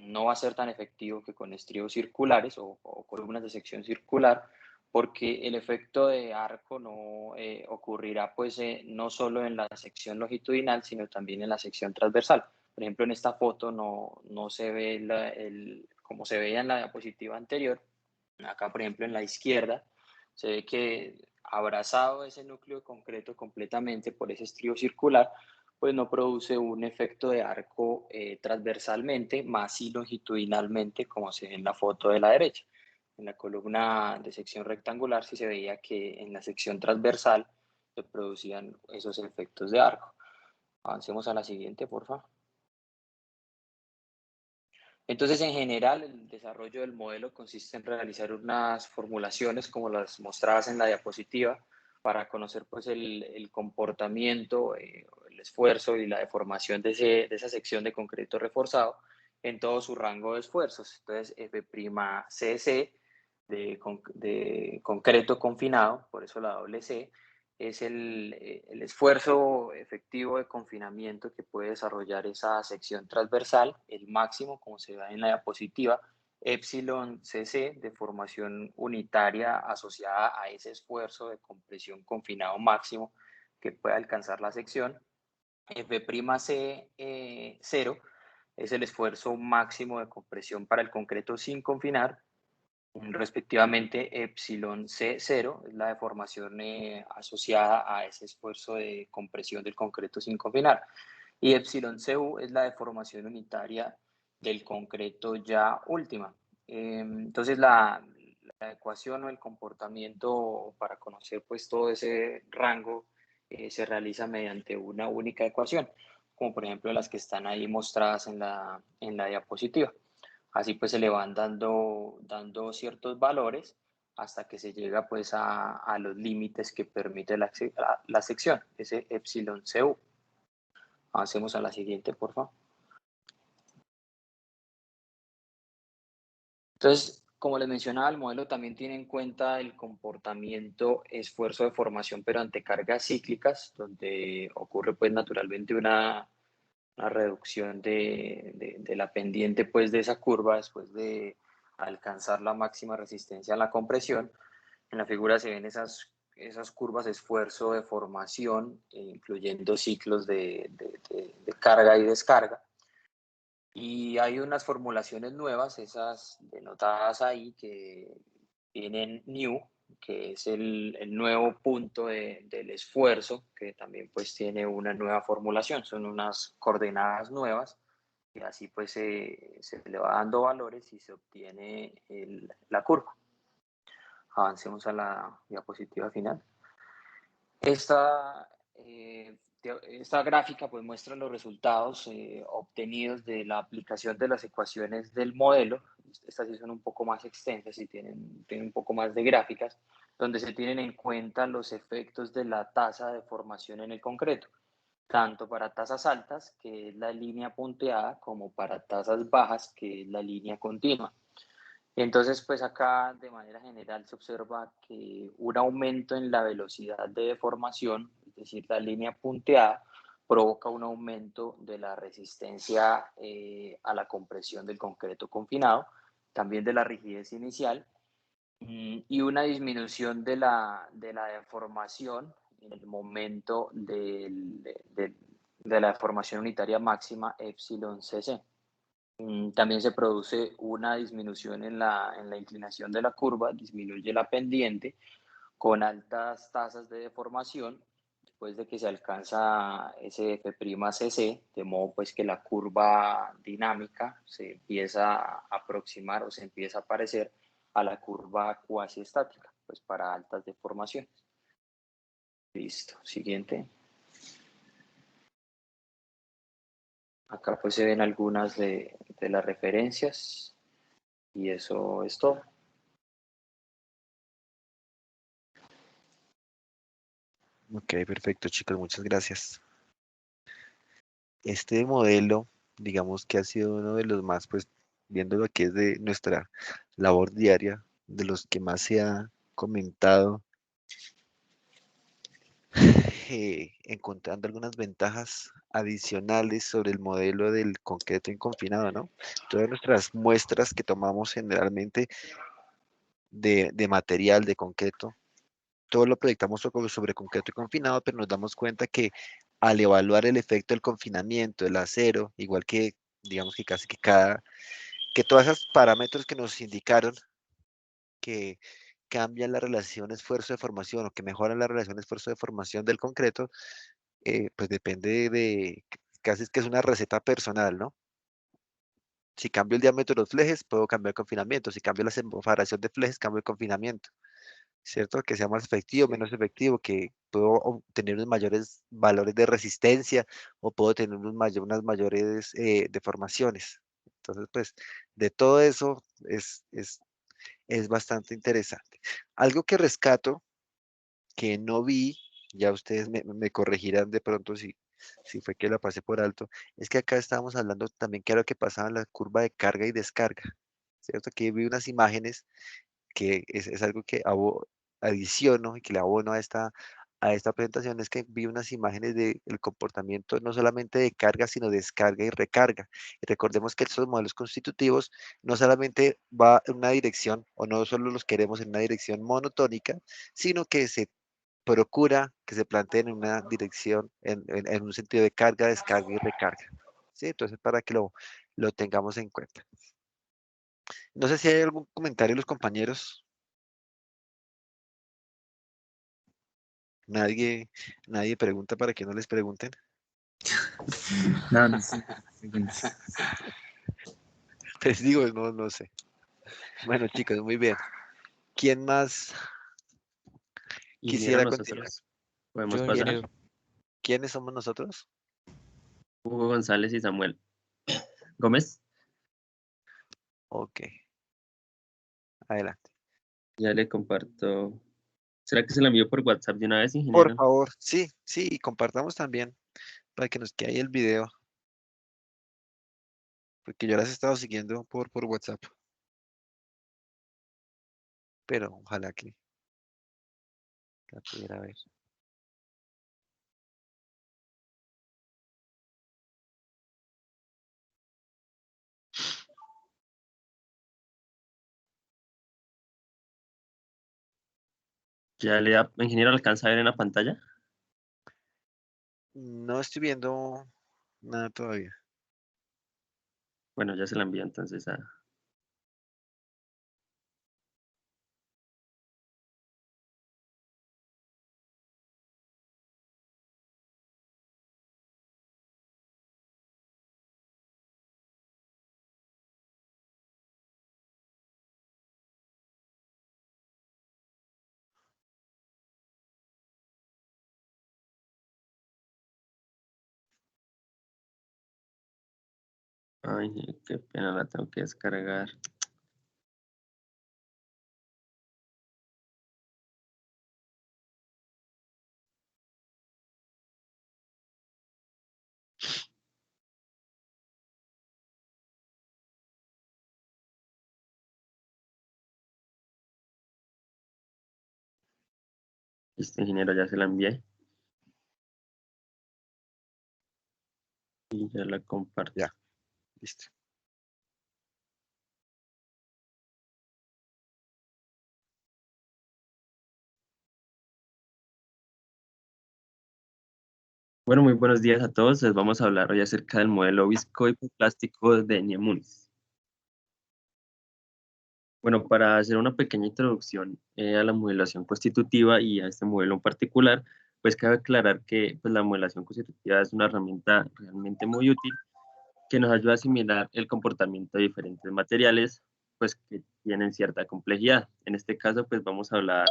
No va a ser tan efectivo que con estribos circulares o columnas de sección circular, porque el efecto de arco no ocurrirá pues no solo en la sección longitudinal, sino también en la sección transversal. Por ejemplo, en esta foto no se ve como se veía en la diapositiva anterior. Acá, por ejemplo, en la izquierda, se ve que abrazado ese núcleo concreto completamente por ese estribo circular, pues no produce un efecto de arco transversalmente, más sí longitudinalmente, como se ve en la foto de la derecha. En la columna de sección rectangular sí se veía que en la sección transversal se producían esos efectos de arco. Avancemos a la siguiente, por favor. Entonces, en general, el desarrollo del modelo consiste en realizar unas formulaciones como las mostradas en la diapositiva para conocer pues, el comportamiento, el esfuerzo y la deformación de esa sección de concreto reforzado en todo su rango de esfuerzos. Entonces, F'CC de concreto confinado, por eso la doble C, es el esfuerzo efectivo de confinamiento que puede desarrollar esa sección transversal, el máximo, como se ve en la diapositiva, epsilon cc de formación unitaria asociada a ese esfuerzo de compresión confinado máximo que puede alcanzar la sección. F'C 0 es el esfuerzo máximo de compresión para el concreto sin confinar. Respectivamente, epsilon C0 es la deformación asociada a ese esfuerzo de compresión del concreto sin confinar. Y epsilon CU es la deformación unitaria del concreto ya última. Entonces, la ecuación o el comportamiento para conocer pues todo ese rango se realiza mediante una única ecuación, como por ejemplo las que están ahí mostradas en la diapositiva. Así pues se le van dando ciertos valores hasta que se llega pues a los límites que permite la sección, ese epsilon CU. Avancemos a la siguiente, por favor. Entonces, como les mencionaba, el modelo también tiene en cuenta el comportamiento esfuerzo de formación, pero ante cargas cíclicas, donde ocurre pues naturalmente una reducción de la pendiente pues de esa curva después de alcanzar la máxima resistencia a la compresión. En la figura se ven esas curvas de esfuerzo de formación, incluyendo ciclos de carga y descarga. Y hay unas formulaciones nuevas, esas denotadas ahí, que tienen new, que es el nuevo punto del esfuerzo, que también pues tiene una nueva formulación, son unas coordenadas nuevas, y así pues se le va dando valores y se obtiene la curva. Avancemos a la diapositiva final. Esta gráfica pues muestra los resultados obtenidos de la aplicación de las ecuaciones del modelo. Estas sí son un poco más extensas y tienen un poco más de gráficas, donde se tienen en cuenta los efectos de la tasa de formación en el concreto, tanto para tasas altas, que es la línea punteada, como para tasas bajas, que es la línea continua. Entonces, pues acá de manera general se observa que un aumento en la velocidad de deformación, es decir, la línea punteada, provoca un aumento de la resistencia a la compresión del concreto confinado, también de la rigidez inicial, y una disminución de la deformación en el momento de la deformación unitaria máxima epsilon cc. También se produce una disminución en la inclinación de la curva, disminuye la pendiente con altas tasas de deformación después de que se alcanza SF''cc, de modo pues que la curva dinámica se empieza a aproximar o se empieza a parecer a la curva cuasi estática, pues para altas deformaciones. Listo, siguiente. Acá pues se ven algunas de las referencias y eso es todo. Ok, perfecto, chicos, muchas gracias. Este modelo, digamos que ha sido uno de los más, pues, viendo lo que es de nuestra labor diaria, de los que más se ha comentado, encontrando algunas ventajas adicionales sobre el modelo del concreto inconfinado, ¿no? Todas nuestras muestras que tomamos generalmente de material, de concreto, todo lo proyectamos sobre concreto confinado, pero nos damos cuenta que al evaluar el efecto del confinamiento, del acero, igual que, digamos que casi que todos esos parámetros que nos indicaron que cambian la relación esfuerzo-deformación o que mejoran la relación esfuerzo-deformación del concreto, pues depende casi es que es una receta personal, ¿no? Si cambio el diámetro de los flejes, puedo cambiar el confinamiento. Si cambio la separación de flejes, cambio el confinamiento. ¿Cierto? Que sea más efectivo, menos efectivo, que puedo obtener unos mayores valores de resistencia o puedo tener unas mayores deformaciones. Entonces, pues, de todo eso es bastante interesante. Algo que rescato, que no vi, ya ustedes me corregirán de pronto si fue que la pasé por alto, es que acá estábamos hablando también que era lo que pasaba en la curva de carga y descarga, ¿cierto? Aquí vi unas imágenes que es algo que adiciono y que le abono a esta presentación, es que vi unas imágenes del comportamiento no solamente de carga, sino de descarga y recarga. Y recordemos que estos modelos constitutivos no solamente va en una dirección, o no solo los queremos en una dirección monotónica, sino que se procura que se planteen en una dirección, en un sentido de carga, descarga y recarga. ¿Sí? Entonces, para que lo tengamos en cuenta. No sé si hay algún comentario de los compañeros. Nadie pregunta para que no les pregunten. No, no sé. Les digo, no sé. Bueno, chicos, muy bien. ¿Quién más Ingeniero, quisiera continuar? nosotros podemos Yo, pasar. ingeniero. ¿Quiénes somos nosotros? Hugo González y Samuel Gómez. Ok. Adelante. Ya le comparto. ¿Será que se la envío por WhatsApp de una vez, Por ingeniero? favor, sí, y compartamos también para que nos quede ahí el video. Porque yo las he estado siguiendo por WhatsApp. Pero ojalá que la pudiera ver. Ya le da, ingeniero, ¿alcanza a ver en la pantalla? No estoy viendo nada todavía. Bueno, ya se la envío entonces a... Ay, qué pena, la tengo que descargar. Este ingeniero ya se la envié. Y ya la comparto. Ya, listo. Bueno, muy buenos días a todos. Les vamos a hablar hoy acerca del modelo viscohipoplástico de Niemunnis. Bueno, para hacer una pequeña introducción a la modelación constitutiva y a este modelo en particular, pues cabe aclarar que pues, la modelación constitutiva es una herramienta realmente muy útil que nos ayuda a asimilar el comportamiento de diferentes materiales, pues que tienen cierta complejidad. En este caso, pues vamos a hablar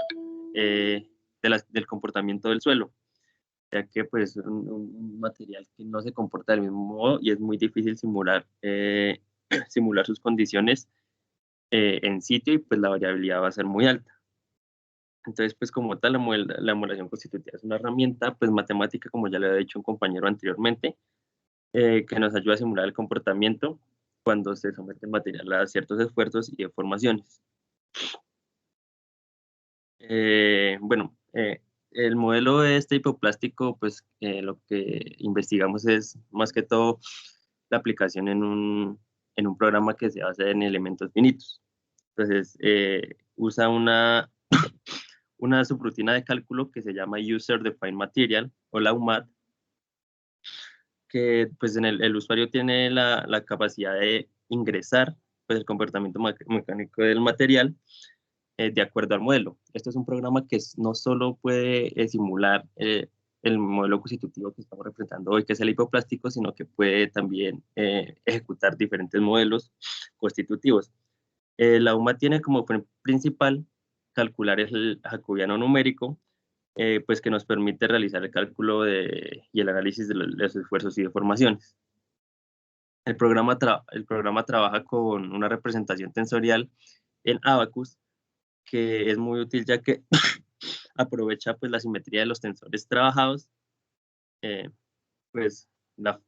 del comportamiento del suelo, ya que pues un material que no se comporta del mismo modo y es muy difícil simular, simular sus condiciones en sitio y pues la variabilidad va a ser muy alta. Entonces, pues como tal, la modelación constitutiva es una herramienta pues matemática, como ya le había dicho un compañero anteriormente, que nos ayuda a simular el comportamiento cuando se somete el material a ciertos esfuerzos y deformaciones. Bueno, el modelo de este hipoplástico, pues lo que investigamos es más que todo la aplicación en un programa que se basa en elementos finitos. Entonces, usa una subrutina de cálculo que se llama User Defined Material o la UMAT, que pues en el usuario tiene la capacidad de ingresar pues, el comportamiento mecánico del material de acuerdo al modelo. Este es un programa que no solo puede simular el modelo constitutivo que estamos representando hoy, que es el hipoplástico, sino que puede también ejecutar diferentes modelos constitutivos. La UMA tiene como principal calcular el jacobiano numérico, pues que nos permite realizar el cálculo y el análisis de los esfuerzos y deformaciones. El programa trabaja con una representación tensorial en Abacus, que es muy útil ya que aprovecha pues, la simetría de los tensores trabajados, pues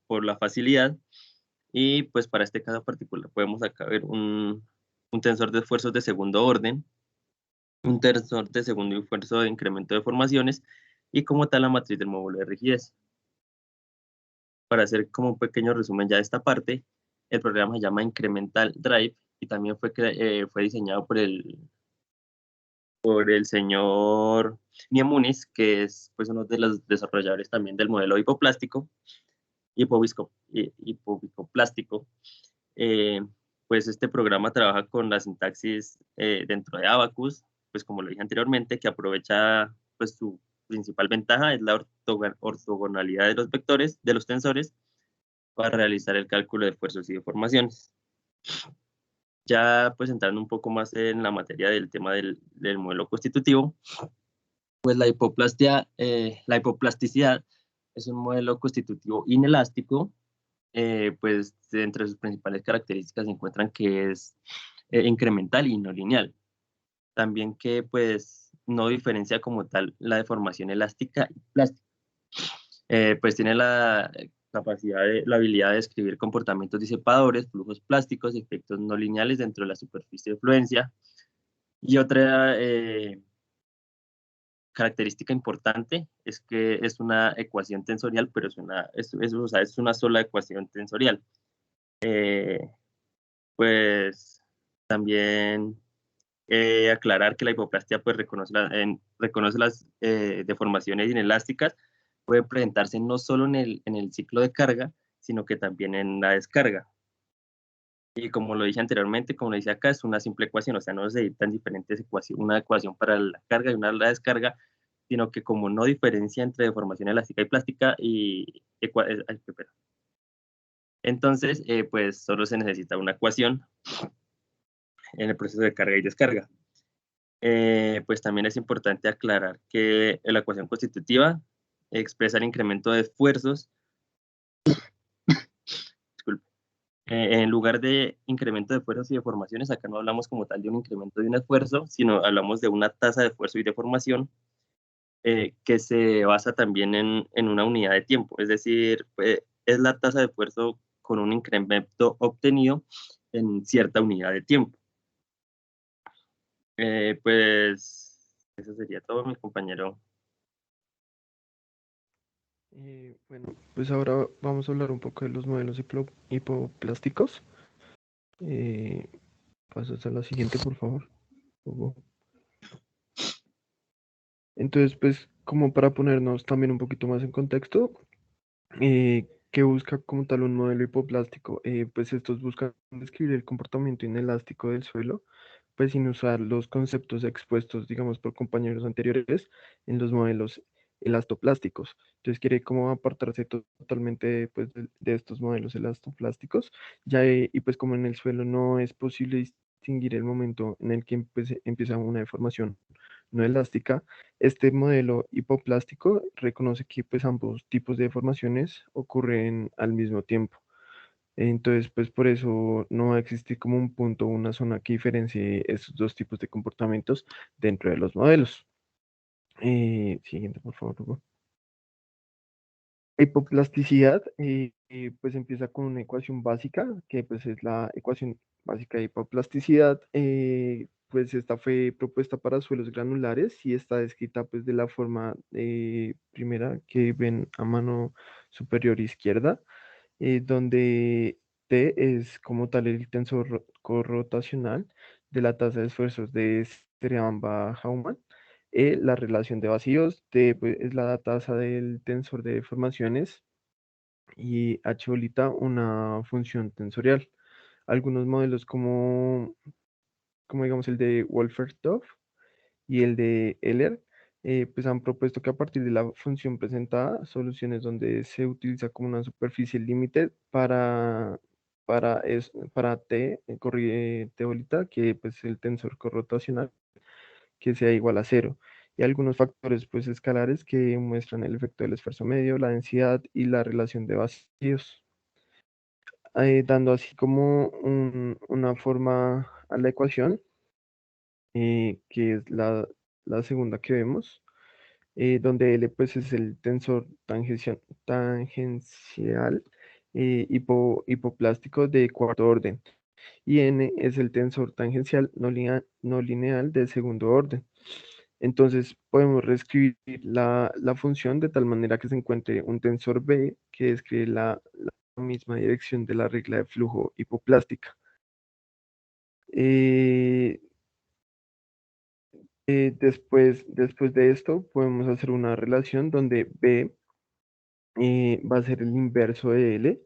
por la facilidad, y pues para este caso particular podemos acá ver un tensor de esfuerzos de segundo orden, un tensor de segundo esfuerzo de incremento de formaciones y como tal la matriz del módulo de rigidez. Para hacer como un pequeño resumen ya de esta parte, el programa se llama Incremental Drive y también fue diseñado por el señor Niemunnis, que es pues, uno de los desarrolladores también del modelo hipoplástico, hipoviscoplástico. Pues este programa trabaja con la sintaxis dentro de Abacus, pues como lo dije anteriormente, que aprovecha pues su principal ventaja es la ortogonalidad de los vectores, de los tensores, para realizar el cálculo de esfuerzos y deformaciones. Ya pues entrando un poco más en la materia del tema del modelo constitutivo, pues la hipoplasticidad es un modelo constitutivo inelástico, pues entre sus principales características se encuentran que es incremental y no lineal. También que pues no diferencia como tal la deformación elástica y plástica. Pues tiene la habilidad de describir comportamientos disipadores, flujos plásticos, efectos no lineales dentro de la superficie de fluencia. Y otra característica importante es que es una ecuación tensorial, pero es una sola ecuación tensorial. Pues también aclarar que la hipoplastia pues, reconoce las deformaciones inelásticas, puede presentarse no solo en el ciclo de carga, sino que también en la descarga. Y como lo dije anteriormente, como lo dice acá, es una simple ecuación, o sea, no se necesitan diferentes ecuaciones, una ecuación para la carga y una para la descarga, sino que como no diferencia entre deformación elástica y plástica, entonces, pues solo se necesita una ecuación en el proceso de carga y descarga. Pues también es importante aclarar que la ecuación constitutiva expresa el incremento de esfuerzos, disculpe, en lugar de incremento de esfuerzos y deformaciones, acá no hablamos como tal de un incremento de un esfuerzo, sino hablamos de una tasa de esfuerzo y deformación que se basa también en una unidad de tiempo, es decir, es la tasa de esfuerzo con un incremento obtenido en cierta unidad de tiempo. Pues eso sería todo, mi compañero. Bueno, pues ahora vamos a hablar un poco de los modelos hipoplásticos. Eh, Pasas a la siguiente, por favor, Hugo. Entonces, pues, como para ponernos también un poquito más en contexto, ¿qué busca como tal un modelo hipoplástico? Pues estos buscan describir el comportamiento inelástico del suelo, pues sin usar los conceptos expuestos, digamos, por compañeros anteriores en los modelos elastoplásticos. Entonces quiere como apartarse totalmente pues, de estos modelos elastoplásticos, ya, y pues como en el suelo no es posible distinguir el momento en el que empieza una deformación no elástica, este modelo hipoplástico reconoce que pues ambos tipos de deformaciones ocurren al mismo tiempo. Entonces, pues por eso no va a existir como un punto o una zona que diferencie estos dos tipos de comportamientos dentro de los modelos. Siguiente, por favor, Hugo. Hipoplasticidad, pues empieza con una ecuación básica, que pues es la ecuación básica de hipoplasticidad. Pues esta fue propuesta para suelos granulares y está descrita pues de la forma primera que ven a mano superior izquierda, donde T es como tal el tensor corrotacional de la tasa de esfuerzos de Streamba-Hauman. La relación de vacíos, T pues, es la tasa del tensor de deformaciones y H bolita una función tensorial. Algunos modelos como digamos el de Wolferdorf y el de Euler, pues han propuesto que a partir de la función presentada, soluciones donde se utiliza como una superficie límite para T, corriente bolita, que pues el tensor corrotacional, que sea igual a cero. Y algunos factores pues escalares que muestran el efecto del esfuerzo medio, la densidad y la relación de vacíos, dando así como una forma a la ecuación, que es la segunda que vemos, donde L pues es el tensor tangencial hipoplástico de cuarto orden y N es el tensor tangencial no lineal de segundo orden. Entonces podemos reescribir la función de tal manera que se encuentre un tensor B que describe la misma dirección de la regla de flujo hipoplástica. Eh, después de esto podemos hacer una relación donde B va a ser el inverso de L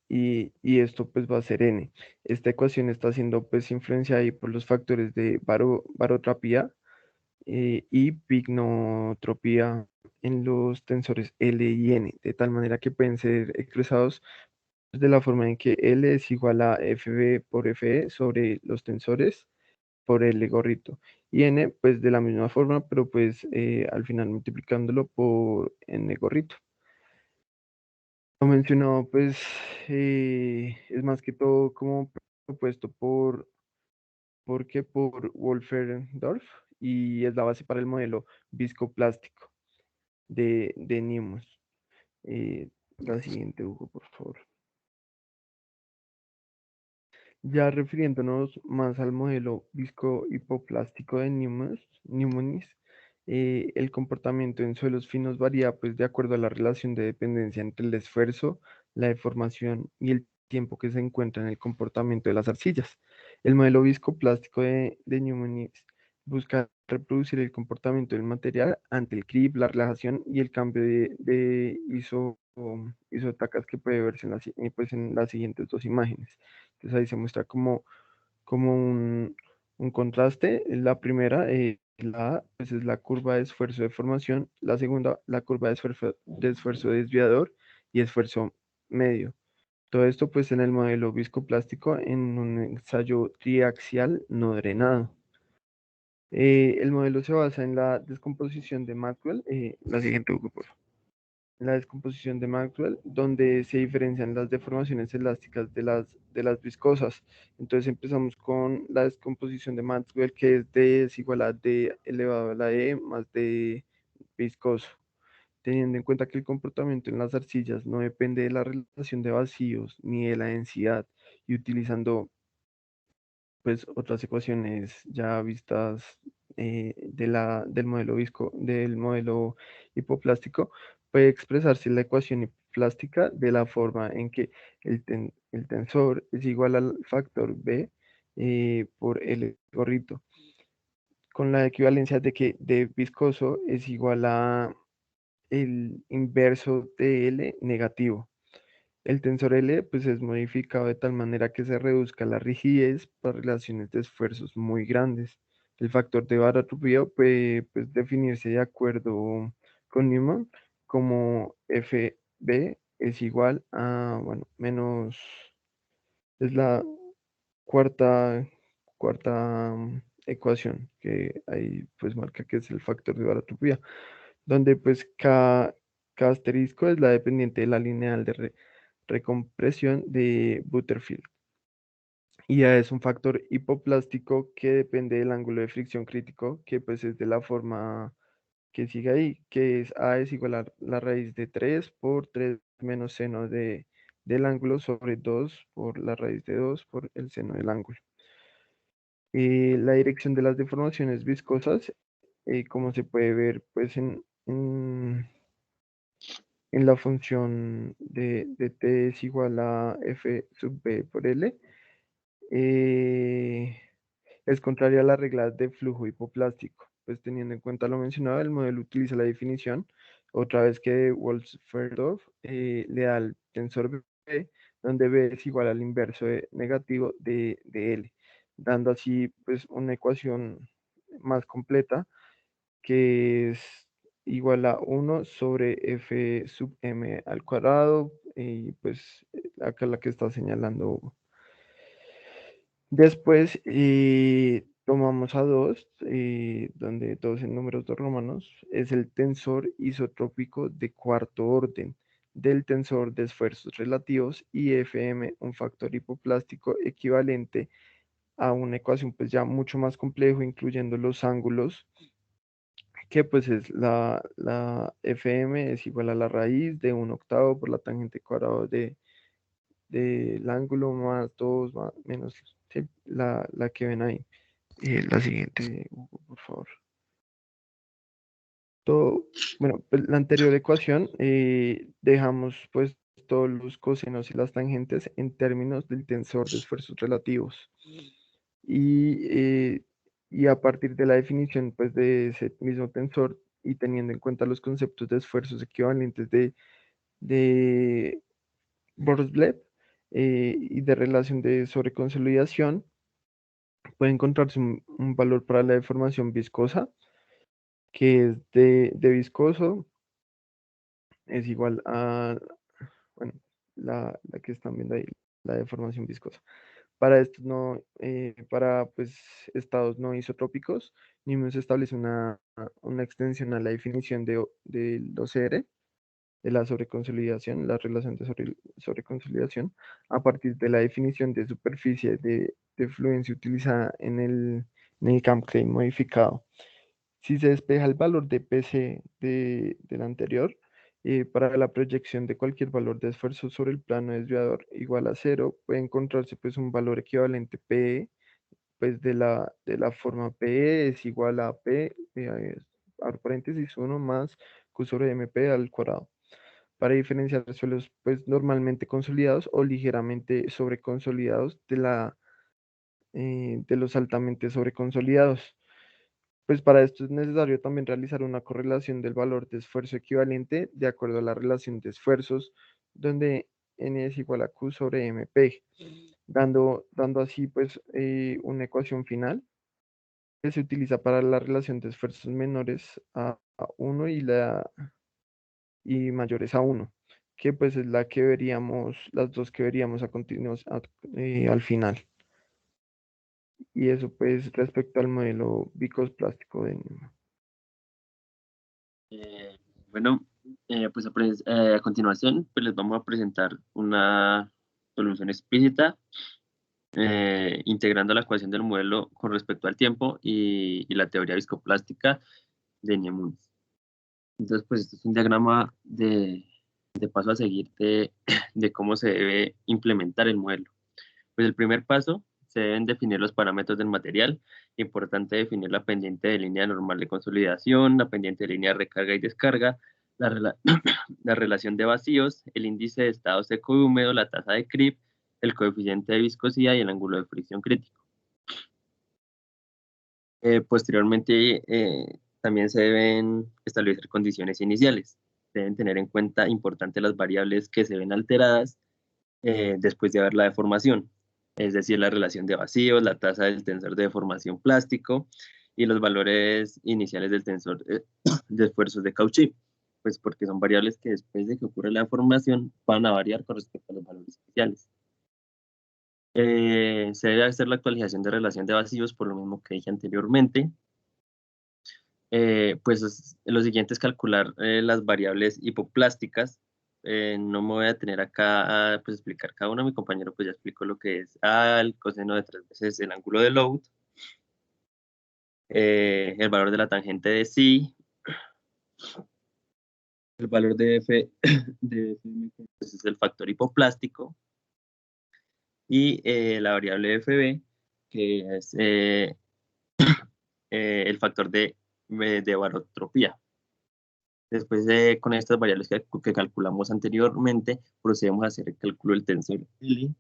y esto pues va a ser N. Esta ecuación está siendo pues influenciada ahí por los factores de barotropía y pignotropía en los tensores L y N, de tal manera que pueden ser expresados de la forma en que L es igual a FB por FE sobre los tensores por el gorrito. Y N, pues de la misma forma, pero pues al final multiplicándolo por N gorrito. Lo mencionado, pues es más que todo como propuesto por Wolferdorf y es la base para el modelo viscoplástico de Newman. La siguiente, Hugo, por favor. Ya refiriéndonos más al modelo visco-hipoplástico de Newmanis, el comportamiento en suelos finos varía pues de acuerdo a la relación de dependencia entre el esfuerzo, la deformación y el tiempo que se encuentra en el comportamiento de las arcillas. El modelo viscoplástico de Newmanis busca reproducir el comportamiento del material ante el creep, la relajación y el cambio de isotacas que puede verse pues en las siguientes dos imágenes. Entonces ahí se muestra como un contraste. La primera, la A, pues es la curva de esfuerzo de formación. La segunda, la curva de esfuerzo desviador y esfuerzo medio. Todo esto pues en el modelo viscoplástico en un ensayo triaxial no drenado. El modelo se basa en la descomposición de Maxwell. La siguiente, Hugo, por favor. La descomposición de Maxwell, donde se diferencian las deformaciones elásticas de las viscosas. Entonces empezamos con la descomposición de Maxwell, que es D es igual a D elevado a la E más D viscoso, teniendo en cuenta que el comportamiento en las arcillas no depende de la relación de vacíos ni de la densidad, y utilizando pues otras ecuaciones ya vistas del modelo hipoplástico, puede expresarse la ecuación plástica de la forma en que el tensor es igual al factor B por L gorrito, con la equivalencia de que D viscoso es igual a el inverso de L negativo. El tensor L pues, es modificado de tal manera que se reduzca la rigidez para relaciones de esfuerzos muy grandes. El factor de Baratubio puede pues, definirse de acuerdo con Newman como FB es igual a, bueno, menos, es la cuarta ecuación que ahí pues marca que es el factor de Baratubio, donde pues cada asterisco es la dependiente de la lineal de recompresión de Butterfield. Y A es un factor hipoplástico que depende del ángulo de fricción crítico, que pues es de la forma que sigue ahí, que es A es igual a la raíz de 3 por 3 menos seno del ángulo sobre 2 por la raíz de 2 por el seno del ángulo. La dirección de las deformaciones viscosas, como se puede ver pues en la función de T es igual a F sub B por L, es contraria a la regla de flujo hipoplástico. Pues teniendo en cuenta lo mencionado, el modelo utiliza la definición, otra vez que Wolfsferdorf le da al tensor B, donde B es igual al inverso negativo de L, dando así pues una ecuación más completa que es igual a 1 sobre f sub m al cuadrado, y pues acá la que está señalando. Después tomamos a 2, donde 2 en números dos romanos es el tensor isotrópico de cuarto orden del tensor de esfuerzos relativos y Fm, un factor hipoplástico equivalente a una ecuación pues ya mucho más complejo, incluyendo los ángulos, que pues es la Fm es igual a la raíz de 1/8 por la tangente cuadrado del ángulo más 2 más, menos sí, la que ven ahí. La siguiente, Hugo, por favor. Bueno, pues la anterior ecuación dejamos pues todos los cosenos y las tangentes en términos del tensor de esfuerzos relativos. Y a partir de la definición pues de ese mismo tensor y teniendo en cuenta los conceptos de esfuerzos equivalentes de Borslev y de relación de sobreconsolidación, puede encontrarse un valor para la deformación viscosa, que es de viscoso, es igual a, bueno, la que están viendo ahí, la deformación viscosa. Para estos no, para pues estados no isotrópicos, Newman se establece una extensión a la definición de los OCR, de la sobreconsolidación, la relación de sobreconsolidación, a partir de la definición de superficie de fluencia utilizada en el Camp-Clay modificado. Si se despeja el valor de PC del anterior, para la proyección de cualquier valor de esfuerzo sobre el plano desviador igual a 0, puede encontrarse pues un valor equivalente PE, pues de la forma PE es igual a P, abro paréntesis, 1 más Q sobre MP al cuadrado, para diferenciar suelos pues normalmente consolidados o ligeramente sobreconsolidados de los altamente sobreconsolidados. Pues para esto es necesario también realizar una correlación del valor de esfuerzo equivalente de acuerdo a la relación de esfuerzos, donde N es igual a Q sobre MP, dando así pues una ecuación final que se utiliza para la relación de esfuerzos menores a 1 y mayores a 1, que pues es la que veríamos, las dos que veríamos a continuación al final. Y eso pues respecto al modelo viscosplástico de Newman. Bueno, pues a continuación pues les vamos a presentar una solución explícita integrando la ecuación del modelo con respecto al tiempo y la teoría viscoplástica de Newman. Entonces, pues este es un diagrama de paso a seguir de cómo se debe implementar el modelo. Pues el primer paso, se deben definir los parámetros del material. Importante definir la pendiente de línea normal de consolidación, la pendiente de línea de recarga y descarga, la relación de vacíos, el índice de estado seco y húmedo, la tasa de Crib, el coeficiente de viscosidad y el ángulo de fricción crítico. Posteriormente, también se deben establecer condiciones iniciales. Deben tener en cuenta importante las variables que se ven alteradas después de haber la deformación, es decir, la relación de vacíos, la tasa del tensor de deformación plástico y los valores iniciales del tensor de esfuerzos de Cauchy, pues porque son variables que después de que ocurre la deformación van a variar con respecto a los valores iniciales. Se debe hacer la actualización de relación de vacíos por lo mismo que dije anteriormente. Pues lo siguiente es calcular las variables hipoplásticas. No me voy a tener acá a pues, explicar cada una. Mi compañero pues ya explicó lo que es el coseno de 3 veces el ángulo de load, el valor de la tangente de psi, el valor de F, de FM, pues, es el factor hipoplástico, y la variable FB, que es el factor de barotropía. Después de, con estas variables que calculamos anteriormente, procedemos a hacer el cálculo del tensor L.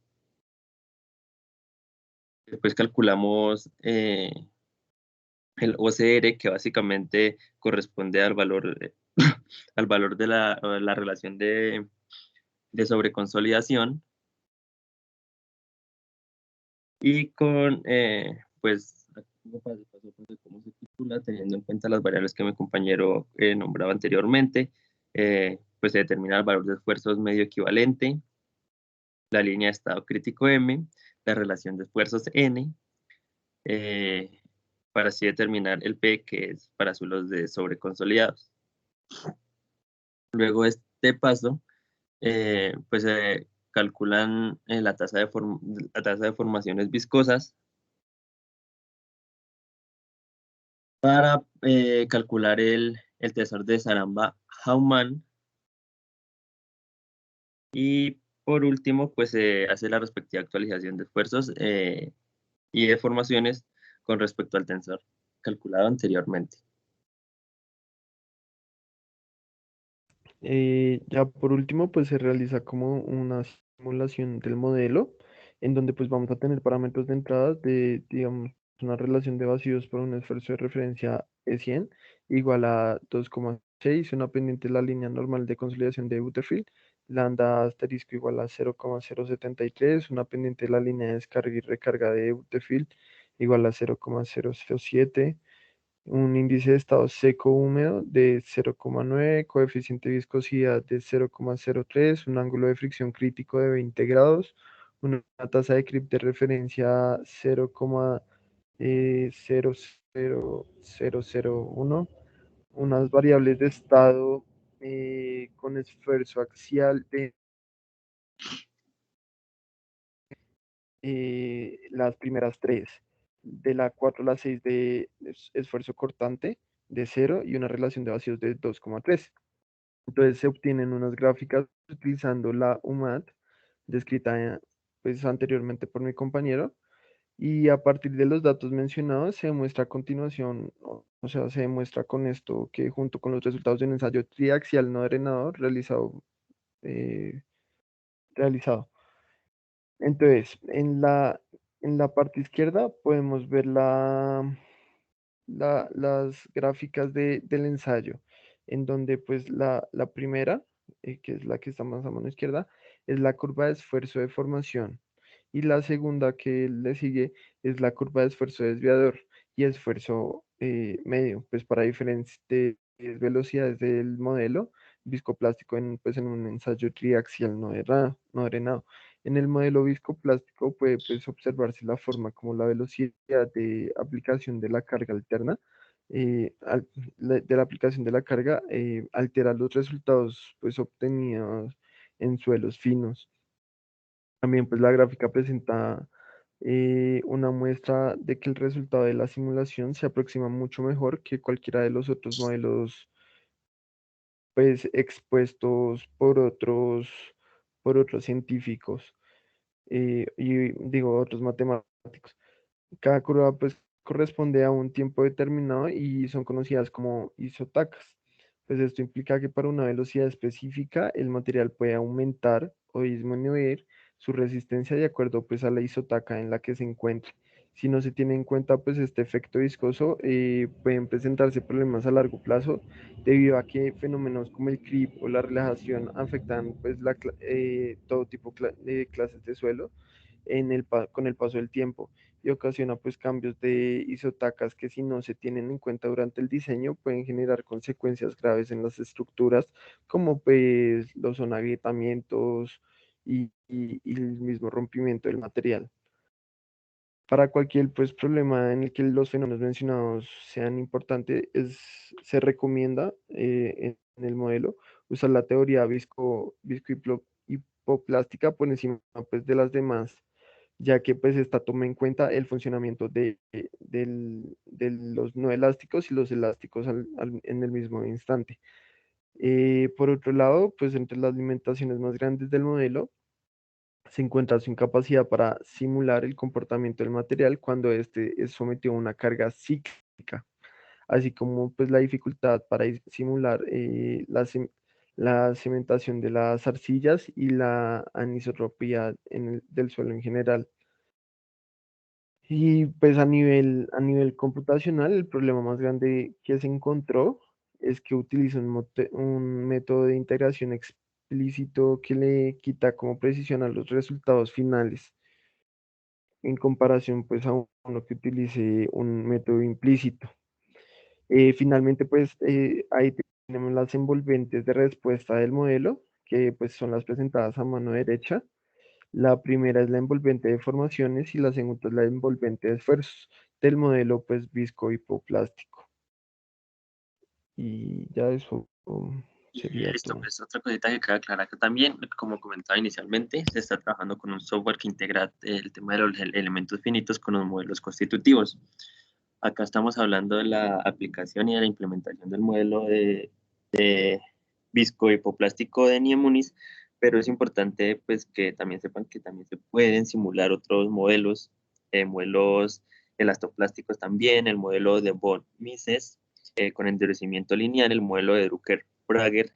Después calculamos el OCR, que básicamente corresponde al valor, al valor de la relación de sobreconsolidación. Y con, pues, paso a paso de cómo se titula, teniendo en cuenta las variables que mi compañero nombraba anteriormente, pues se determina el valor de esfuerzos medio equivalente, la línea de estado crítico M, la relación de esfuerzos N, para así determinar el P, que es para suelos de sobreconsolidados. Luego de este paso, pues se calculan la tasa de formaciones viscosas para calcular el tensor de Saramba-Hauman. Y por último, pues se hace la respectiva actualización de esfuerzos y deformaciones con respecto al tensor calculado anteriormente. Ya por último, pues se realiza como una simulación del modelo, en donde pues vamos a tener parámetros de entrada de, digamos, una relación de vacíos por un esfuerzo de referencia E100 igual a 2,6, una pendiente de la línea normal de consolidación de Butterfield, lambda asterisco igual a 0,073, una pendiente de la línea de descarga y recarga de Butterfield igual a 0,007, un índice de estado seco húmedo de 0,9, coeficiente de viscosidad de 0,03, un ángulo de fricción crítico de 20 grados, una tasa de Crib de referencia 0,00001, unas variables de estado con esfuerzo axial de las primeras tres, de la 4 a la 6 de esfuerzo cortante de 0 y una relación de vacíos de 2,3. Entonces se obtienen unas gráficas utilizando la UMAT, descrita pues, anteriormente por mi compañero, y a partir de los datos mencionados se demuestra a continuación, o sea, se demuestra con esto que junto con los resultados de un ensayo triaxial no drenado eh, realizado. Entonces, en la parte izquierda podemos ver las gráficas del ensayo, en donde pues la primera, que es la que está más a mano izquierda, es la curva de esfuerzo de formación. Y la segunda que le sigue es la curva de esfuerzo desviador y esfuerzo medio, pues para diferentes velocidades del modelo viscoplástico pues, en un ensayo triaxial no drenado. En el modelo viscoplástico puede pues, observarse la forma como la velocidad de aplicación de la carga alterna, de la aplicación de la carga altera los resultados pues, obtenidos en suelos finos. También pues, la gráfica presenta una muestra de que el resultado de la simulación se aproxima mucho mejor que cualquiera de los otros modelos pues, expuestos por otros científicos y digo otros matemáticos. Cada curva pues corresponde a un tiempo determinado y son conocidas como isotacas. Pues esto implica que para una velocidad específica el material puede aumentar o disminuir su resistencia de acuerdo pues a la isotaca en la que se encuentre. Si no se tiene en cuenta pues este efecto viscoso, pueden presentarse problemas a largo plazo debido a que fenómenos como el creep o la relajación afectan pues todo tipo de clases de suelo con el paso del tiempo y ocasiona pues cambios de isotacas que si no se tienen en cuenta durante el diseño pueden generar consecuencias graves en las estructuras como pues los son agrietamientos y el mismo rompimiento del material. Para cualquier pues, problema en el que los fenómenos mencionados sean importantes, se recomienda en el modelo usar la teoría viscohipoplástica por encima pues, de las demás, ya que pues esta toma en cuenta el funcionamiento de los no elásticos y los elásticos en el mismo instante. Por otro lado, pues entre las limitaciones más grandes del modelo, se encuentra su incapacidad para simular el comportamiento del material cuando éste es sometido a una carga cíclica, así como pues la dificultad para simular la cementación de las arcillas y la anisotropía del suelo en general. Y pues a nivel computacional, el problema más grande que se encontró es que utiliza un método de integración explícito que le quita como precisión a los resultados finales en comparación pues a uno que utilice un método implícito. Finalmente pues ahí tenemos las envolventes de respuesta del modelo, que pues son las presentadas a mano derecha. La primera es la envolvente de formaciones y la segunda es la envolvente de esfuerzos del modelo pues visco-hipoplástico. Y ya eso sería Listo, todo. pues otra cosita que queda clara acá también, como comentaba inicialmente, se está trabajando con un software que integra el tema de los elementos finitos con los modelos constitutivos. Acá estamos hablando de la aplicación y de la implementación del modelo de viscohipoplástico de Niemunis, pero es importante pues que también sepan que también se pueden simular otros modelos, modelos elastoplásticos también, el modelo de von Mises con endurecimiento lineal, el modelo de Drucker-Prager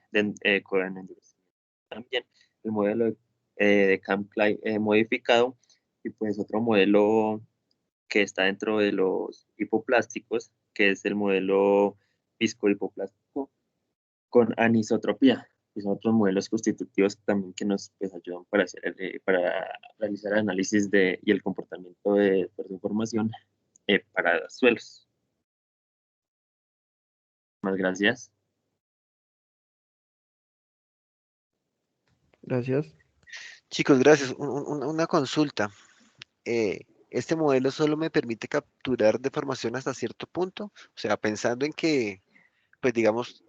con endurecimiento también, el modelo de Kamm-Klein modificado y pues otro modelo que está dentro de los hipoplásticos, que es el modelo viscohipoplástico con anisotropía, que son otros modelos constitutivos también que nos pues, ayudan para realizar el análisis y el comportamiento de información para suelos. Más gracias. Gracias. Chicos, gracias. Una consulta. ¿Este modelo solo me permite capturar deformación hasta cierto punto? O sea, pensando en que, pues digamos,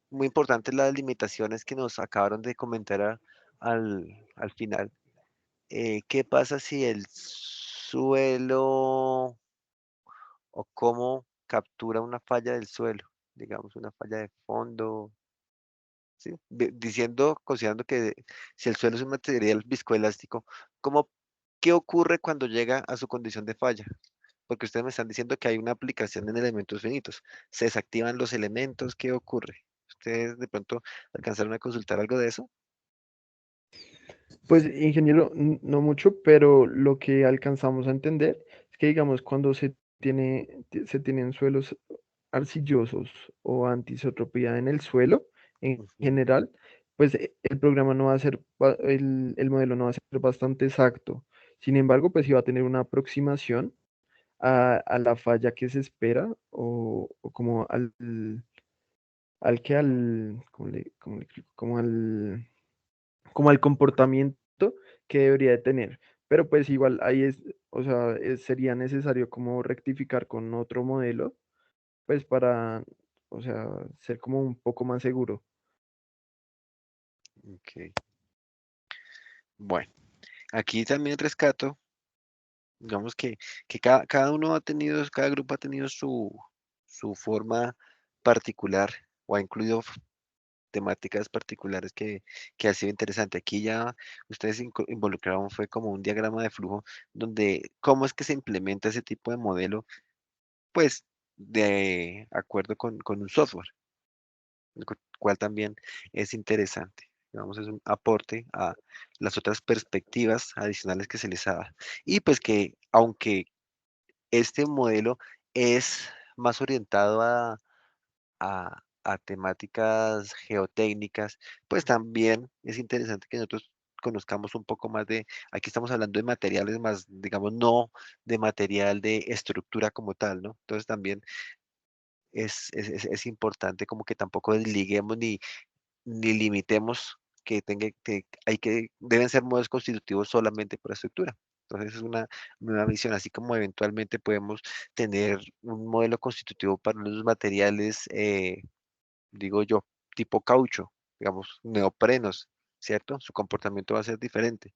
muy importantes las limitaciones que nos acabaron de comentar al final. ¿Qué pasa si el suelo o cómo captura una falla del suelo? Digamos, una falla de fondo, ¿sí? Considerando que si el suelo es un material viscoelástico, ¿qué ocurre cuando llega a su condición de falla? Porque ustedes me están diciendo que hay una aplicación en elementos finitos. ¿Se desactivan los elementos? ¿Qué ocurre? ¿Ustedes de pronto alcanzaron a consultar algo de eso? Pues ingeniero, no mucho, pero lo que alcanzamos a entender es que digamos cuando se tienen suelos arcillosos o antisotropía en el suelo en Ujú. general, pues el programa no va a ser, el modelo no va a ser bastante exacto. Sin embargo, pues sí va a tener una aproximación a la falla que se espera o como al que al, ¿cómo le explico? Como al comportamiento que debería de tener. Pero pues igual ahí o sea, sería necesario como rectificar con otro modelo, pues para, o sea, ser como un poco más seguro. Ok. Bueno, aquí también rescato, digamos que cada uno ha tenido, cada grupo ha tenido su forma particular o ha incluido temáticas particulares que ha sido interesante. Aquí ya ustedes involucraron fue como un diagrama de flujo donde cómo es que se implementa ese tipo de modelo, pues de acuerdo con un software. cual también es interesante. Digamos, es un aporte a las otras perspectivas adicionales que se les ha dado. Y pues que aunque este modelo es más orientado a temáticas geotécnicas, pues también es interesante que nosotros conozcamos un poco más de, aquí estamos hablando de materiales más, digamos, no de material de estructura como tal, ¿no? Entonces también es importante como que tampoco desliguemos ni limitemos deben ser modelos constitutivos solamente por estructura. Entonces es una nueva visión, así como eventualmente podemos tener un modelo constitutivo para los materiales, digo yo, tipo caucho, digamos, neoprenos, ¿cierto? Su comportamiento va a ser diferente.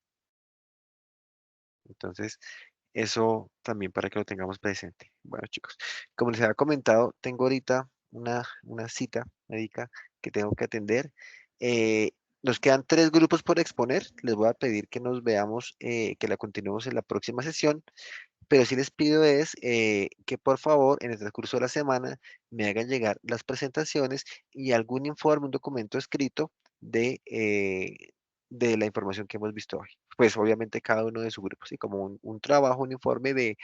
Entonces, eso también para que lo tengamos presente. Bueno, chicos, como les había comentado, tengo ahorita una cita médica que tengo que atender. Eh, Nos quedan 3 grupos por exponer. Les voy a pedir que nos veamos, que la continuemos en la próxima sesión, pero sí les pido es que por favor en el transcurso de la semana me hagan llegar las presentaciones y algún informe, un documento escrito de la información que hemos visto hoy. Pues obviamente cada uno de su grupo, ¿sí? Como un trabajo, un informe de,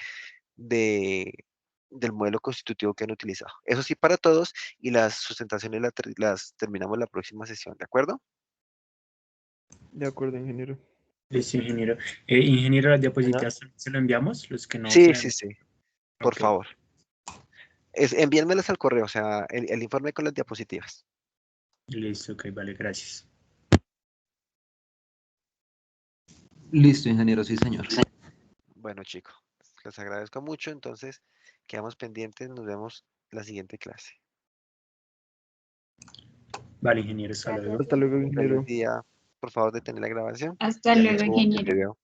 del modelo constitutivo que han utilizado. Eso sí para todos y las sustentaciones las terminamos la próxima sesión, ¿de acuerdo? De acuerdo, ingeniero. Listo, ingeniero. Ingeniero, las Bueno, diapositivas se lo enviamos, los que no Sí, se sí, han... sí, por Ok, favor. Envíenmelas al correo, o sea, el informe con las diapositivas. listo, ok, vale, gracias. Listo, ingeniero, sí, señor. Bueno, chicos, les agradezco mucho. Entonces, quedamos pendientes. Nos vemos la siguiente clase. Vale, ingeniero, hasta luego. Gracias. Hasta luego, Un feliz ingeniero. día. Por favor, detener la grabación. Hasta Ya luego, mismo el ingeniero. video.